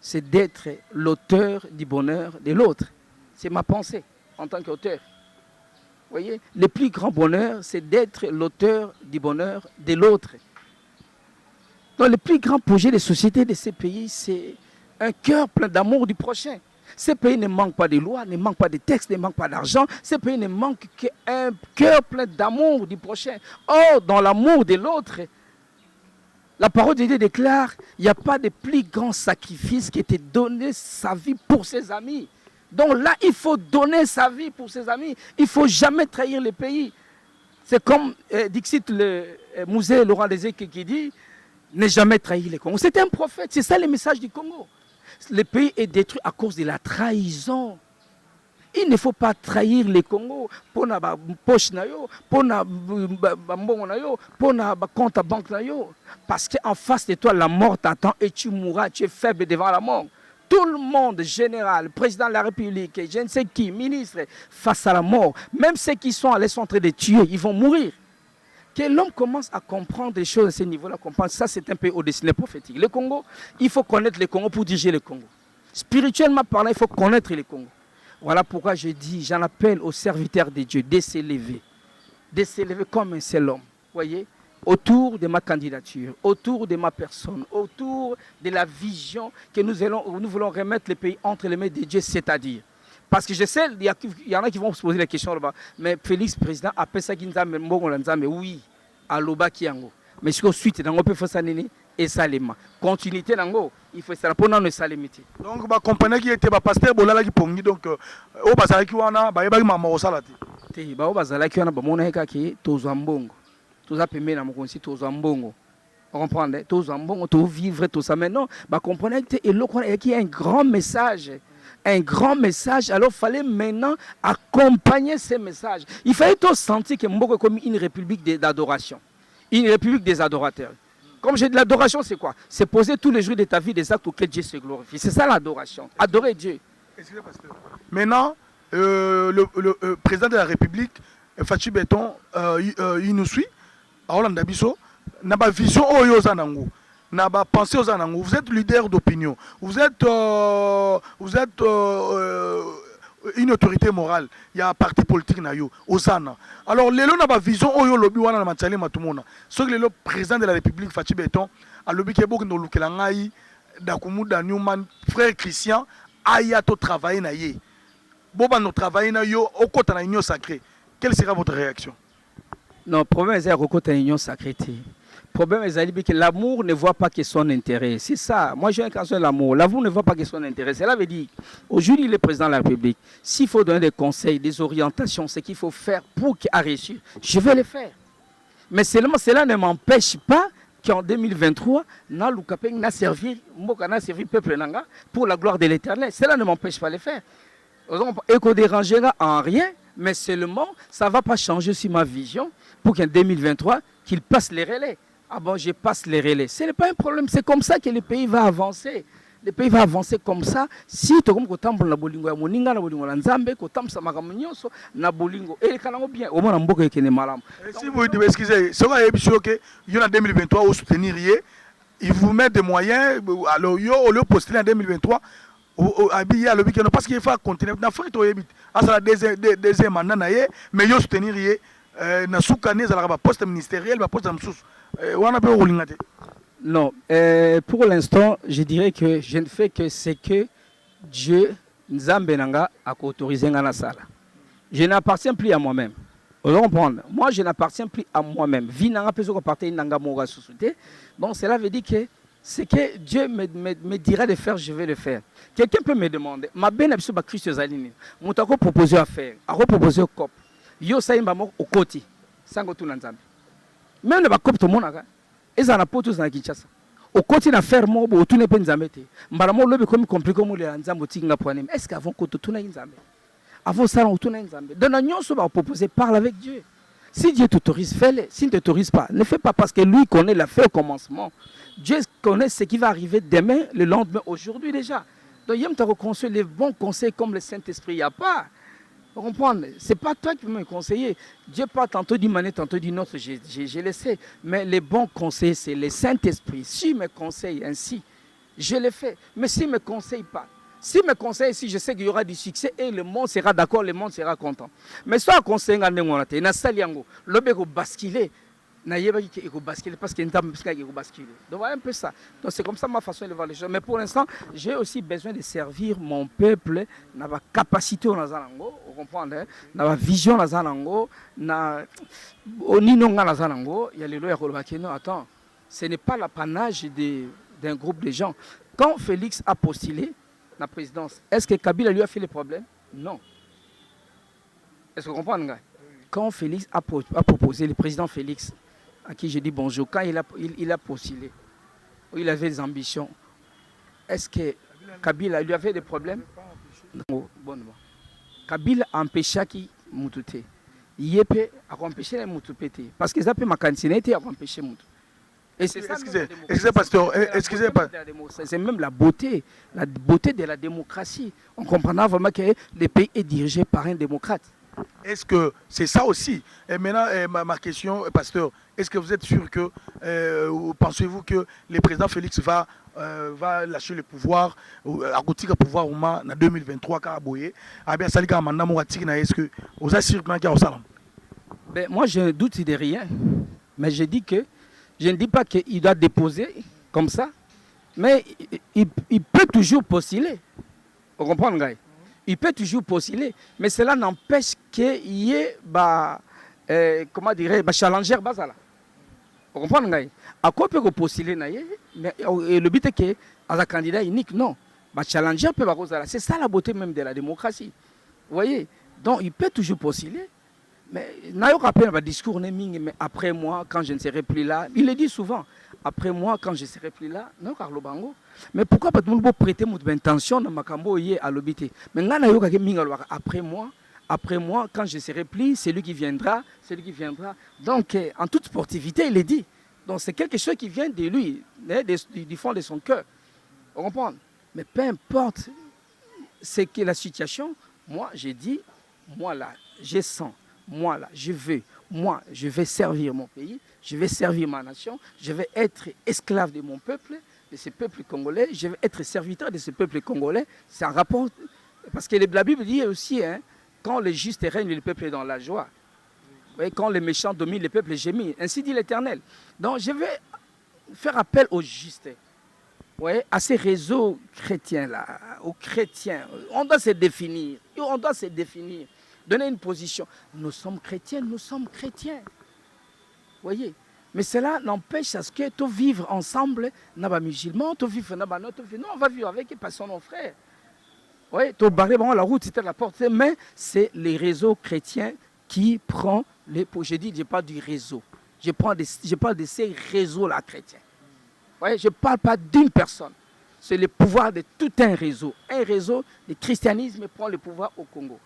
D: c'est d'être l'auteur du bonheur de l'autre. C'est ma pensée en tant qu'auteur. Vous voyez, le plus grand bonheur, c'est d'être l'auteur du bonheur de l'autre. Donc le plus grand projet des sociétés de ces pays, c'est un cœur plein d'amour du prochain. Ces pays ne manquent pas de lois, ne manquent pas de textes, ne manquent pas d'argent. Ces pays ne manquent qu'un cœur plein d'amour du prochain. Or, dans l'amour de l'autre, la parole de Dieu déclare, il n'y a pas de plus grand sacrifice qui était donner sa vie pour ses amis. Donc là, il faut donner sa vie pour ses amis. Il ne faut jamais trahir le pays. C'est comme Dixit, le musée Laurent Désir qui dit, ne jamais trahir le Congo. C'est un prophète, c'est ça le message du Congo. Le pays est détruit à cause de la trahison. Il ne faut pas trahir le Congo pour la poche, pour la compte à banque. Parce qu'en face de toi, la mort t'attend et tu mourras, tu es faible devant la mort. Tout le monde, général, président de la République, je ne sais qui, ministre, face à la mort, même ceux qui sont allés sont en train de tuer, ils vont mourir. Que l'homme commence à comprendre des choses à ce niveau-là, comprendre ça, c'est un peu au-dessus des prophétiques. Le Congo, il faut connaître le Congo pour diriger le Congo. Spirituellement parlant, il faut connaître le Congo. Voilà pourquoi je dis, j'en appelle aux serviteurs de Dieu de s'élever comme un seul homme, voyez, autour de ma candidature, autour de ma personne, autour de la vision que nous voulons remettre le pays entre les mains de Dieu, c'est-à-dire. Parce que je sais, il y en a qui vont se poser la question là-bas, mais Félix, président, appelle ça Ginzame, Mbongolanzame, oui, à l'Oba Kiango. Mais ce suite, dans le peut faire et salema. Continuité nango, il faut ça pour nous salemité.
C: Donc ba compagnie qui était ba pasteur bolala qui pongi donc au bazala qui wana ba yeba mama osalati.
D: Te ba o bazala qui wana ba mona heka ki tozwa mbongo. Toza pemé na mokonsi tozwa mbongo. On comprend tozwa mbongo to vivre tout ça maintenant ba comprendre que et le qui a un grand message. Un grand message, alors il fallait maintenant accompagner ces messages. Il fallait tout sentir que Mboko est comme une république d'adoration, une république des adorateurs. Comme j'ai dit, l'adoration, c'est quoi? C'est poser tous les jours de ta vie des actes auxquels Dieu se glorifie. C'est ça l'adoration, adorer Dieu.
C: Maintenant, le président de la République, Fachi Beton, il nous suit, à Hollande Abisso, n'a pas vision aux Zanango. N'a pas pensé aux Anangou. Vous êtes leader d'opinion. Vous êtes une autorité morale. Il y a un parti politique aux Ana. Alors, Lélo n'a pas vision. Oyo lobby wana na matchale matumona. Ce que le président de la République Fachi Beton a lobby qui est beaucoup dans le Kelangai, Dakumuda Newman, frère Christian, aya to travailler na ye. Boba no travailler na yo au côté na union sacrée. Quelle sera votre réaction?
D: Non, problème c'est au côté na union sacrée. Le problème est que l'amour ne voit pas que son intérêt. C'est ça. Moi, j'ai un cancer de l'amour. L'amour ne voit pas que son intérêt. Cela veut dire, aujourd'hui, le président de la République, s'il faut donner des conseils, des orientations, ce qu'il faut faire pour réussir, je vais le faire. Mais seulement cela ne m'empêche pas qu'en 2023, n'a servi le peuple pour la gloire de l'Éternel. Cela ne m'empêche pas de le faire. Et qu'on dérangera en rien, mais seulement, ça ne va pas changer aussi ma vision pour qu'en 2023, qu'il passe les relais. Ah bon, je passe les relais. Ce n'est pas un problème. C'est comme ça que le pays va avancer. Le pays va avancer comme ça. Si tu as comme la bolingo ya moninga na bolingo la nzambe, ko tam sa makambo nyonso na bolingo. Et kanango bien. Au moins mboka yeke ne malam.
C: Si vous excusez, ce que vous que il y en a 2023 au soutenir il vous met des moyens alors yo au lieu postuler en 2023 habillé à l'objet parce qu'il faut continuer na faut to yebit. Asa deuxième mandat na ye mais yo soutenir na soukane za la poste ministériel ba poste msous.
D: Non, pour l'instant, je dirais que je ne fais que ce que Dieu Nzambenanga a autorisé dans la salle. Je n'appartiens plus à moi-même. Vous comprenez? Moi, je n'appartiens plus à moi-même. Donc, cela veut dire que ce que Dieu me dira de faire, je vais le faire. Quelqu'un peut me demander, ma belle absolue Christ Zalini, mon tako proposé à faire, à reproposer au cop. Yo saïmba mo au côté, sans go tout Nzambe. Même le bakop to monaka ezana poto za Kinshasa au côté na faire mo bo tune pe Nzambe te mbala mo lobe comme compliqué mo le Nzambe tinga poanem est-ce qu'avant ko to tuna Nzambe avant ça on tuna Nzambe dans nyonso ba proposer parle avec Dieu. Si Dieu t'autorise fais-le, s'il ne t'autorise pas ne fais pas parce que lui connaît la fait au commencement. Dieu connaît ce qui va arriver demain, le lendemain, aujourd'hui déjà. Donc il y a te reconstruire les bons conseils comme le Saint-Esprit, il n'y a pas. Vous comprenez? Ce n'est pas toi qui peux me conseiller. Dieu parle tantôt d'une manière, tantôt d'une autre, je le sais. Mais les bons conseils, c'est le Saint-Esprit. S'il me conseille ainsi, je le fais. Mais s'il ne me conseille pas, s'il me conseille ici, je sais qu'il y aura du succès et le monde sera d'accord, le monde sera content. Mais soit conseil, il y a un basculer. basculer parce qu'il y a une basculer. Donc voilà un peu ça. Donc c'est comme ça ma façon de voir les choses. Mais pour l'instant, j'ai aussi besoin de servir mon peuple, na ma capacité au Nazanango, vous comprenez, na ma vision Nazanango, na oninonga Nazanango, il y a les lois non, attends, ce n'est pas l'apanage d'un groupe de gens. Quand Félix a postulé la présidence, est-ce que Kabila lui a fait les problèmes? Non. Est-ce que vous comprenez? Quand Félix a proposé, le président Félix, à qui je dis bonjour, quand il a postulé, il avait des ambitions, est-ce que Kabila lui avait des problèmes? Non. Bon. Kabila a empêché qui Moutouté. Yépe a empêché les Moutouté. Parce que ça peut m'accantineter à empêcher Moutou. Et c'est ça.
C: Excusez, pasteur. Excusez,
D: c'est même la beauté de la démocratie. On comprendra vraiment que le pays est dirigé par un démocrate.
C: Est-ce que c'est ça aussi? Et maintenant, ma question, pasteur, est-ce que vous êtes sûr que, pensez-vous que le président Félix va lâcher le pouvoir, à côté du pouvoir en 2023, est-ce que vous êtes sûr qu'il y a ça?
D: Moi, je ne doute de rien, mais je ne dis pas qu'il doit déposer comme ça, mais il peut toujours postuler. Vous comprenez, gars? Il peut toujours postuler, mais cela n'empêche qu'il y ait, comment dirais, challenger basala. Vous comprenez? À quoi peut postuler, mais le but est que, à un candidat unique, non. Challenger peut basala. C'est ça la beauté même de la démocratie. Vous voyez? Donc il peut toujours postuler, mais n'a pas rappelé un discours mais après moi, quand je ne serai plus là, il le dit souvent. Après moi, quand je ne serai plus là, non, Carlo Bango. Mais pourquoi pas tout le monde prêter mon intention dans ma cambo à l'obité? Mais après moi, quand je ne serai plus, c'est lui qui viendra, Donc, en toute sportivité, il est dit. Donc, c'est quelque chose qui vient de lui, du fond de son cœur. Vous comprenez? Mais peu importe, c'est que la situation, moi, j'ai dit, moi là, je sens, moi là, je vais servir mon pays, je vais servir ma nation, je vais être esclave de mon peuple, de ce peuple congolais, je vais être serviteur de ce peuple congolais. C'est un rapport, parce que la Bible dit aussi, quand le juste règne, le peuple est dans la joie. Et quand les méchants dominent, le peuple gémit. Ainsi dit l'Éternel. Donc je vais faire appel aux justes, à ces réseaux chrétiens-là, aux chrétiens. On doit se définir, donner une position. Nous sommes chrétiens. Voyez. Mais cela n'empêche à ce que tu vivre ensemble, nous sommes musulmans, on va vivre avec et passons nos frères. Oui, tu barré la route, c'était la porte, mais c'est les réseaux chrétiens qui prennent les. Je dis, je parle du réseau. Je parle de ces réseaux-là chrétiens. Ouais, je ne parle pas d'une personne. C'est le pouvoir de tout un réseau. Un réseau, le christianisme prend le pouvoir au Congo.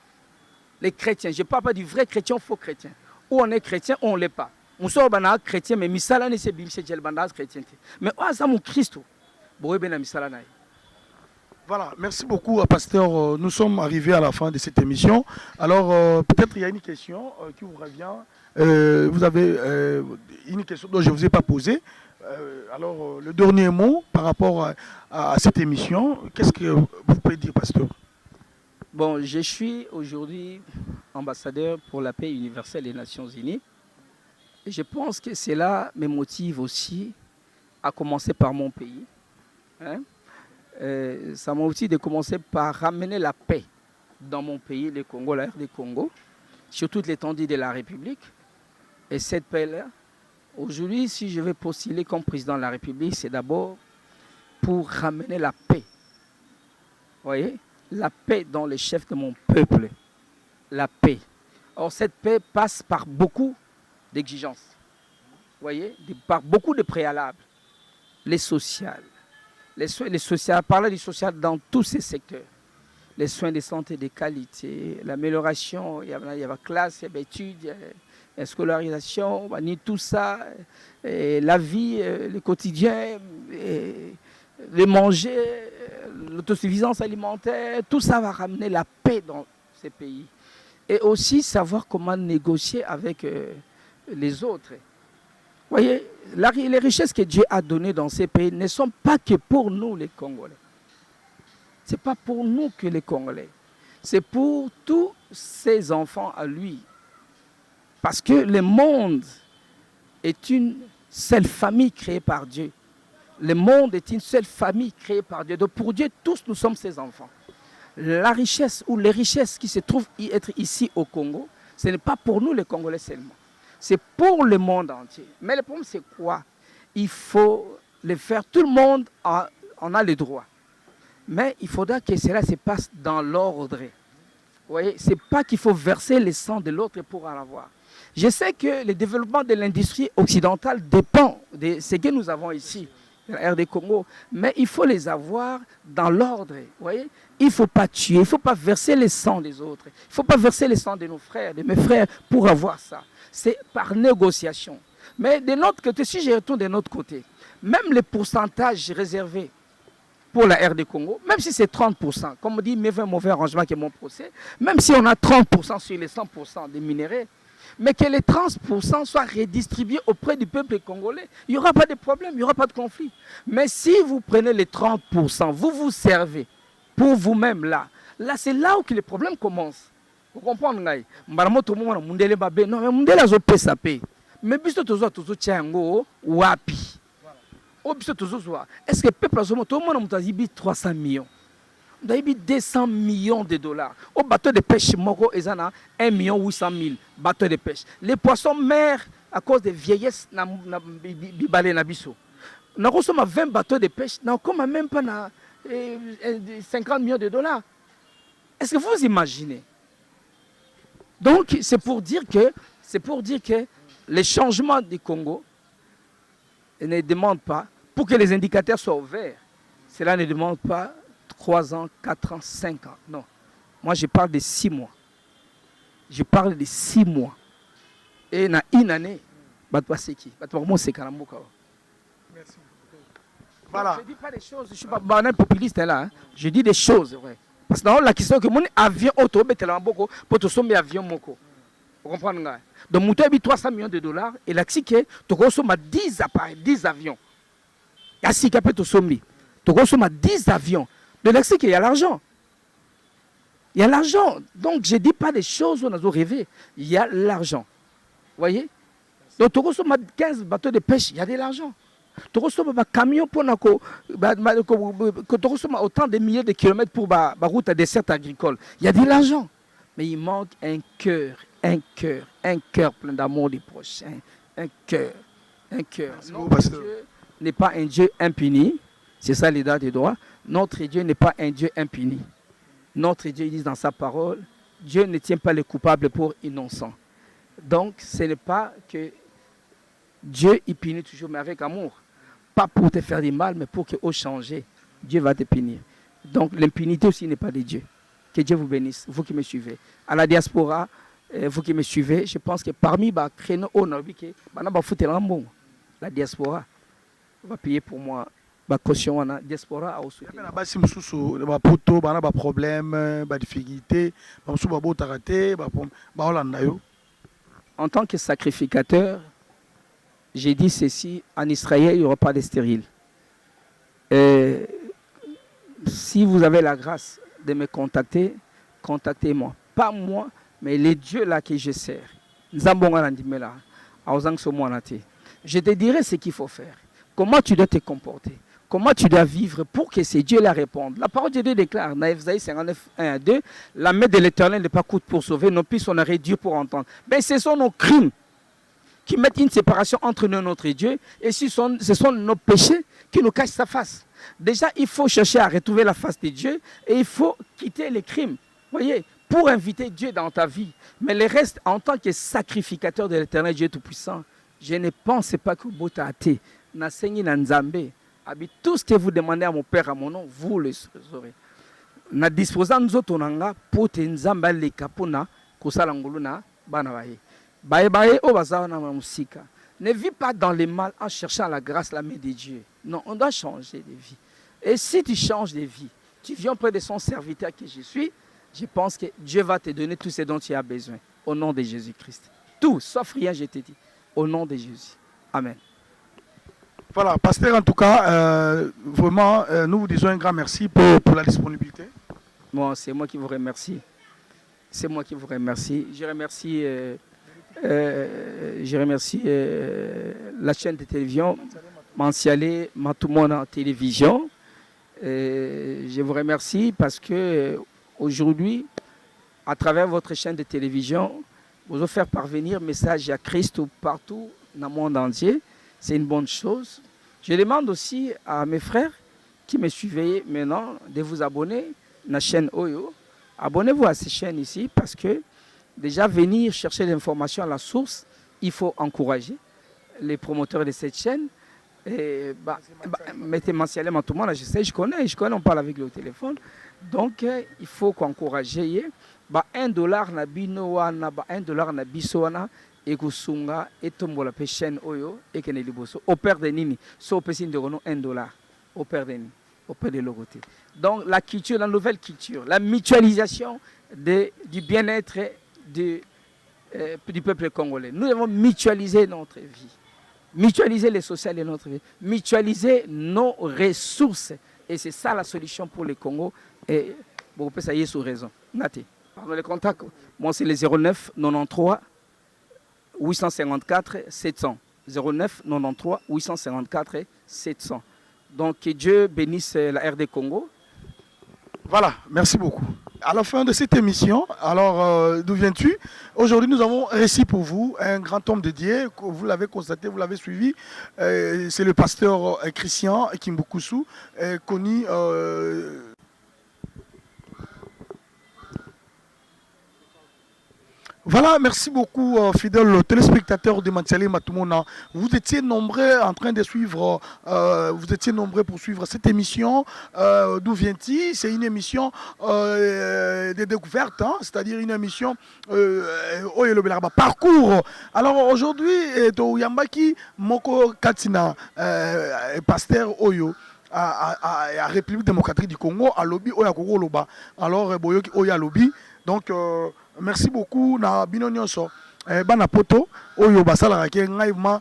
D: Les chrétiens, je ne parle pas du vrai chrétien, faux chrétien. Ou on est chrétien, ou on ne l'est pas. Nous sommes chrétiens, mais misala ne se bimse djelbanda chrétien. Mais on a mon Christ.
C: Voilà, merci beaucoup, pasteur. Nous sommes arrivés à la fin de cette émission. Alors, peut-être il y a une question qui vous revient. Vous avez une question dont je ne vous ai pas posée. Alors, le dernier mot par rapport à cette émission, qu'est-ce que vous pouvez dire, pasteur?
D: Bon, je suis aujourd'hui ambassadeur pour la paix universelle des Nations Unies. Et je pense que cela me motive aussi à commencer par mon pays. Ça m'a motivé de commencer par ramener la paix dans mon pays, le Congo, la RD Congo, sur toute l'étendue de la République. Et cette paix-là, aujourd'hui, si je vais postuler comme président de la République, c'est d'abord pour ramener la paix. Vous voyez? La paix dans les chefs de mon peuple. La paix. Or, cette paix passe par beaucoup d'exigences. Vous voyez? Par beaucoup de préalables. Les sociales. Les sociales, parler du social dans tous ces secteurs. Les soins de santé de qualité, l'amélioration, il y a la classe, il y a l'étude, la scolarisation, ni tout ça, la vie, le quotidien, le manger, l'autosuffisance alimentaire, tout ça va ramener la paix dans ces pays. Et aussi savoir comment négocier avec les autres. Vous voyez, les richesses que Dieu a données dans ces pays ne sont pas que pour nous les Congolais. Ce n'est pas pour nous que les Congolais. C'est pour tous ces enfants à lui. Parce que le monde est une seule famille créée par Dieu. Le monde est une seule famille créée par Dieu. Donc pour Dieu, tous nous sommes ses enfants. La richesse ou les richesses qui se trouvent être ici au Congo, ce n'est pas pour nous les Congolais seulement. C'est pour le monde entier. Mais le problème, c'est quoi? Il faut le faire. Tout le monde en a le droit. Mais il faudra que cela se passe dans l'ordre. Vous voyez, ce n'est pas qu'il faut verser le sang de l'autre pour en avoir. Je sais que le développement de l'industrie occidentale dépend de ce que nous avons ici, la RD Congo, mais il faut les avoir dans l'ordre. Vous voyez, il ne faut pas tuer, il ne faut pas verser le sang des autres. Il ne faut pas verser le sang de nos frères, de mes frères, pour avoir ça. C'est par négociation. Mais de notre côté, si je retourne de notre côté, même les pourcentages réservés pour la RD Congo, même si c'est 30%, comme on dit, mais un mauvais arrangement qui est mon procès, même si on a 30% sur les 100% des minéraux, mais que les 30% soient redistribués auprès du peuple congolais, il n'y aura pas de problème, il n'y aura pas de conflit. Mais si vous prenez les 30%, vous vous servez pour vous-même là c'est là où les problèmes commencent. Vous comprenez? Non, mais mundele azopesa pe. Mais biso tozo tchango wapi. Est-ce que le peuple a 300 millions? On a 200 millions de dollars. Au bateau de pêche, Moko, ils ont 1 800 000 bateaux de pêche. Les poissons meurent à cause des vieillesses. Nous avons 20 bateaux de pêche. Nous avons même pas 50 millions de dollars. Est-ce que vous imaginez? Donc, c'est pour dire que les changements du Congo ne demandent pas, pour que les indicateurs soient ouverts, cela ne demande pas 3 ans, 4 ans, 5 ans. Non. Moi, je parle de 6 mois. Je parle de 6 mois. Et dans une année, c'est qui? Merci. Voilà. Je ne dis pas des choses, je ne suis pas banal populiste là. Hein. Je dis des choses. Ouais. Parce que dans la question que mon avion auto, pour te sommer avion moko. Vous comprenez? Donc, mon a 300 millions de dollars et là, c'est que tu consommes 10 appareils, 10 avions. Il y a 6 capes de sommet. Tu consommes 10 avions. De là, c'est qu'il y a l'argent. Il y a l'argent. Donc, je ne dis pas des choses où on a rêvé. Il y a l'argent. Vous voyez? Donc, tu consommes 15 bateaux de pêche, il y a de l'argent. Tu consommes un camion pour autant de milliers de kilomètres pour la route à dessert agricole. Il y a de l'argent. Mais il manque un cœur plein d'amour du prochain. Un cœur. Notre Dieu n'est pas un Dieu impuni. C'est ça l'état des droits. Notre Dieu n'est pas un Dieu impuni. Notre Dieu, il dit dans sa parole, Dieu ne tient pas les coupables pour innocents. Donc, ce n'est pas que Dieu il punit toujours, mais avec amour. Pas pour te faire du mal, mais pour que, au changer, Dieu va te punir. Donc, l'impunité aussi n'est pas de Dieu. Que Dieu vous bénisse, vous qui me suivez. À la diaspora, vous qui me suivez, je pense que parmi les créneaux, la diaspora va payer pour moi. La caution, la diaspora a aussi. En tant que sacrificateur, j'ai dit ceci, en Israël, il n'y aura pas de stérile. Si vous avez la grâce de me contacter, contactez-moi. Pas moi, mais les dieux là que je sers. Je te dirai ce qu'il faut faire. Comment tu dois te comporter. Comment tu dois vivre pour que ces dieux-là répondent. La parole de Dieu déclare, dans Ésaïe 59, 1 à 2, la main de l'Éternel n'est pas courte pour sauver, non plus on aurait Dieu pour entendre. Mais ce sont nos crimes qui mettent une séparation entre nous et notre Dieu, et ce sont nos péchés qui nous cachent sa face. Déjà, il faut chercher à retrouver la face de Dieu, et il faut quitter les crimes. Vous voyez, pour inviter Dieu dans ta vie. Mais le reste, en tant que sacrificateur de l'Éternel Dieu Tout-Puissant, je ne pense pas que vous t'attez. Tout ce que vous demandez à mon Père, à mon nom, vous le saurez. Na disposant nous autres pour te nzamba le kapona kosala ngulu na bana baye. Baye o bazana na musika. Ne vis pas dans le mal en cherchant la grâce, la main de Dieu. Non, on doit changer de vie. Et si tu changes de vie, tu viens auprès de son serviteur que je suis, je pense que Dieu va te donner tout ce dont tu as besoin. Au nom de Jésus-Christ. Tout, sauf rien, je te dis. Au nom de Jésus. Amen.
C: Voilà, pasteur, en tout cas, vraiment, nous vous disons un grand merci pour la disponibilité.
D: Bon, c'est moi qui vous remercie. C'est moi qui vous remercie. Je remercie Je remercie la chaîne de télévision Mansiale Matumona Télévision. Je vous remercie parce que aujourd'hui, à travers votre chaîne de télévision, vous allez faire parvenir message à Christ partout dans le monde entier. C'est une bonne chose. Je demande aussi à mes frères qui me suivent maintenant de vous abonner à la chaîne Oyo. Abonnez-vous à cette chaîne ici parce que déjà venir chercher l'information à la source, il faut encourager les promoteurs de cette chaîne. Mettez Mansiale Matumona, je sais, je connais, on parle avec lui au téléphone. Donc, il faut encourager. $1 na bino wana, $1 na biso wana, et kusunga, et tombola pe chaîne Oyo, et kene liboso. Au père de Nini, so pesin de renom $1. Au père de Nini, au père de Logoté. Donc, la culture, la nouvelle culture, la mutualisation du bien-être du peuple congolais. Nous devons mutualiser notre vie. Mutualiser les sociales de notre vie, mutualiser nos ressources. Et c'est ça la solution pour le Congo. Et vous pouvez ça sous raison. Nati. Pardon, les contacts, moi c'est les 09 93 854 700. 09 93 854 700. Donc que Dieu bénisse la RD Congo.
C: Voilà, merci beaucoup. À la fin de cette émission, alors d'où viens-tu? Aujourd'hui, nous avons récit pour vous un grand homme dédié. Vous l'avez constaté, vous l'avez suivi. C'est le pasteur Christian Kimbukusu, connu. Voilà, merci beaucoup, fidèles téléspectateurs de Mansiale Matumona. Vous étiez nombreux en train de suivre, vous étiez nombreux pour suivre cette émission. D'où vient-il? C'est une émission de découverte, hein, c'est-à-dire une émission parcours. Alors aujourd'hui, Yambaki Moko Katina, pasteur Oyo. À République démocratique du Congo, à lobby Oya Congo Loba. Alors Boyoki Oya lobby. Donc merci beaucoup na bino nyonso bana poto oyo basala ke ngaima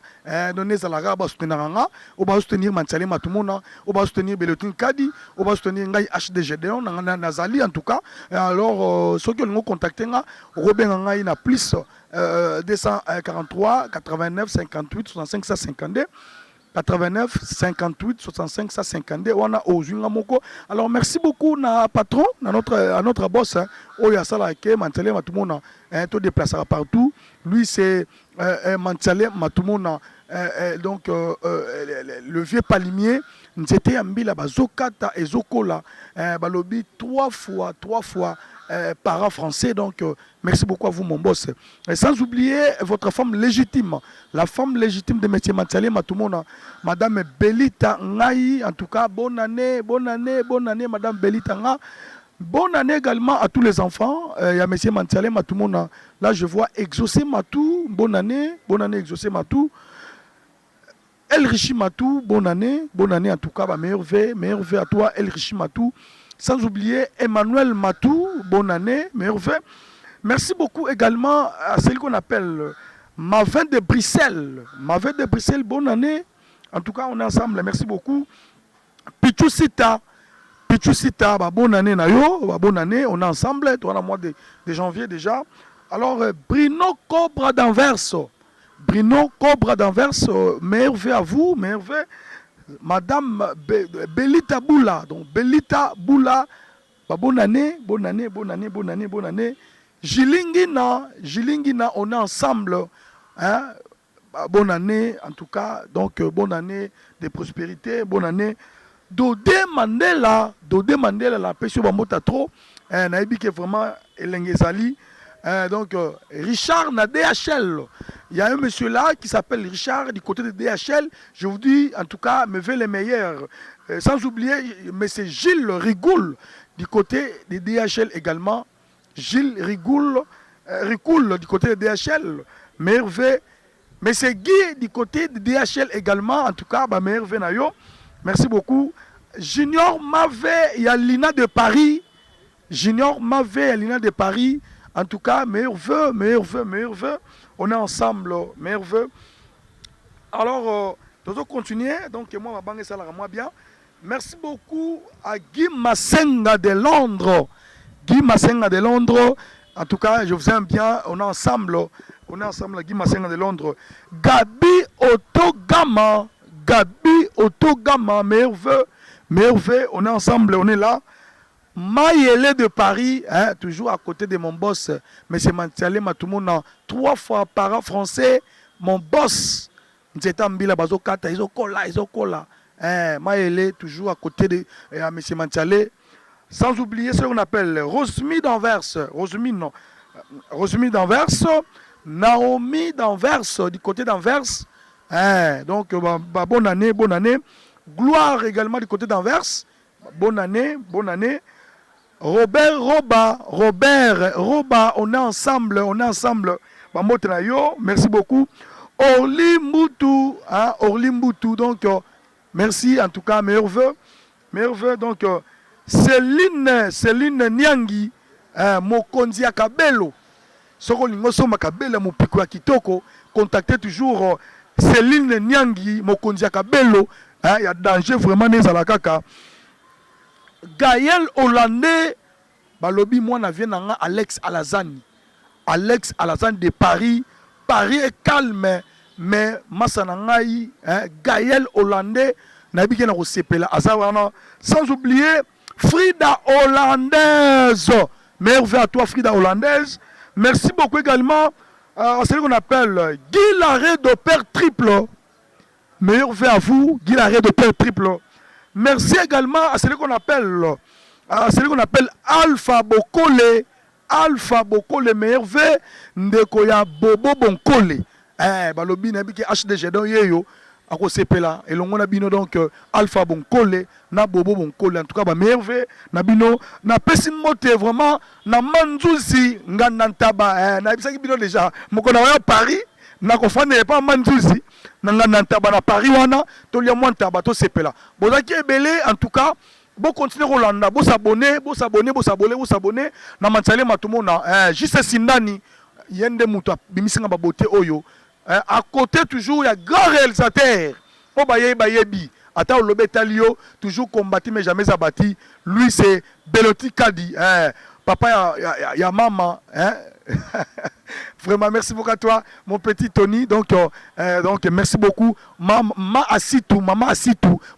C: donner salaga ba soutenir nga o ba soutenir Mansiale Matumona o ba soutenir Belotin Kadi o ba soutenir ngai HDGDon na nazali en tout cas. Alors ceux qui ont contacté nga Robin ngai na plus 243 89 58 65 52 89 58 65 52 on a Ozunga Moko. Alors merci beaucoup na patron à notre boss Oya Sala ke Mansiale Matumona tout déplacera partout. Lui c'est Mansiale Matumona donc le vieux palmier c'était ambila bazokata ezokola balobi trois fois parents français. Donc merci beaucoup à vous mon boss. Et sans oublier votre femme légitime, la femme légitime de M. Mansiale Matumona, Madame Belita Ngai. En tout cas bonne année Madame Belita Nga. Bonne année également à tous les enfants. Il y a M. Mansiale Matumona. Là je vois Exaucé Matou, bonne année Exaucé Matou. El Richi Matou, bonne année en tout cas, meilleur vœu à toi El Richi Matou. Sans oublier Emmanuel Matou, bonne année, meilleur vœu. Merci beaucoup également à celle qu'on appelle Mavin de Bruxelles. Mavin de Bruxelles, bonne année. En tout cas, on est ensemble, merci beaucoup. Pichou Sita, bonne année Nayo, bonne année, on est ensemble, toi, dans le mois de janvier déjà. Alors, Bruno Cobra d'Anvers. Meilleur vœu à vous, meilleur vœu. Madame Belita Boula, donc Belita Boula, bonne année. Jilingina, on est ensemble, hein? Bonne année en tout cas, donc bonne année de prospérité, bonne année. Dodé Mandela, la pêche bamota trop, naïbi qui est vraiment elengezali. Donc Richard na DHL, il y a un monsieur là qui s'appelle Richard du côté de DHL. Je vous dis en tout cas me veut les meilleurs. Sans oublier mais c'est Gilles Rigoul du côté de DHL également. Gilles Rigoul du côté de DHL, merveille. Mais c'est Guy du côté de DHL également, en tout cas merveille nayo. Merci beaucoup. Junior Mavé Yalina de Paris. En tout cas, meilleur vœu. On est ensemble, meilleur vœu. Alors, nous allons continuer. Donc, moi, ma banque ça moi bien. Merci beaucoup à Guy Massenga de Londres. En tout cas, je vous aime bien. On est ensemble. On est ensemble, Guy Massenga de Londres. Gabi Autogama. Gabi Autogama. Merveille. On est ensemble, on est là. Mayele de Paris, hein, toujours à côté de mon boss, M. Mantiale Matoumona, 3 fois par an français, mon boss. Nzetambila Bazokata, Izokola. Mayele, toujours à côté de M. Mantiale. Sans oublier ce qu'on appelle Rosemi d'Anvers. Rosemi d'Anvers. Naomi d'Anvers, du côté d'Anvers. Donc, bonne année. Gloire également du côté d'Anvers. Bonne année. Robert Roba, on est ensemble. Merci beaucoup. Orly Mboutou, donc merci en tout cas, meilleurs vœux. Donc Céline Niangi, Mokonzi Akabelo, Sokolingo Soma Kabela Mopiko ya Kitoko, contactez toujours Céline Niangi, Mokonzi Akabelo, il y a danger vraiment dans la kaka. Gaël Hollandais, balobi moi na vient nanga Alex Alazani de Paris. Paris est calme, mais Massanangai, Gaël Hollandais, Nabiki na Rosepela, Azawana, sans oublier Frida Hollandaise. Merveille à toi, Frida Hollandaise. Merci beaucoup également à celui qu'on appelle Guy Larré de Père Triple. Meilleur vœu à vous, Guy Larré de Père Triple. Merci également à celui qu'on appelle Alpha Bokole. Meilleur vœu, Ndekoya Bobo Bonkole. Balobi Nabiki HDG don yeyo. Ako sepela et l'on a bino donc Alpha Bonkole na Bobo Bonkole, en tout cas meilleur vœu na bino na pesimote vraiment na manzuzi ngandantaba na bisaki bino déjà mokona wa Paris na ko fane pas manzuzi na ngandantaba na Paris wana to lia mwantaba to sepela bozaki ebele. En tout cas bon continuer Rolanda, bon s'abonner na Mantiale Matoumona juste Sindani yende muto bimisinga ba beauté oyo. À côté toujours il y a grand réalisateur Bayebi Ata Olobetalio, toujours combattu mais jamais abattu. Lui c'est Beloti Kadi, papa il y a maman, vraiment merci beaucoup à toi mon petit Tony. Donc merci beaucoup maman Asitou,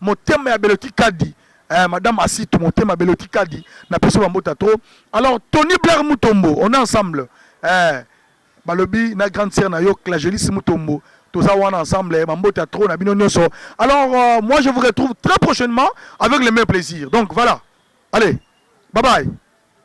C: mon thème est Beloti Kadi. Madame Asitou, mon thème est Beloti Kadi. Na personne mota trop. Alors Tony Blair Mutombo, on est ensemble. Balobi na grande sœur na yo Clagelis Mutombo, tous ça on ensemble mambota trop na bino nyonso. Alors moi je vous retrouve très prochainement avec le même plaisir. Donc voilà. Allez. Bye bye.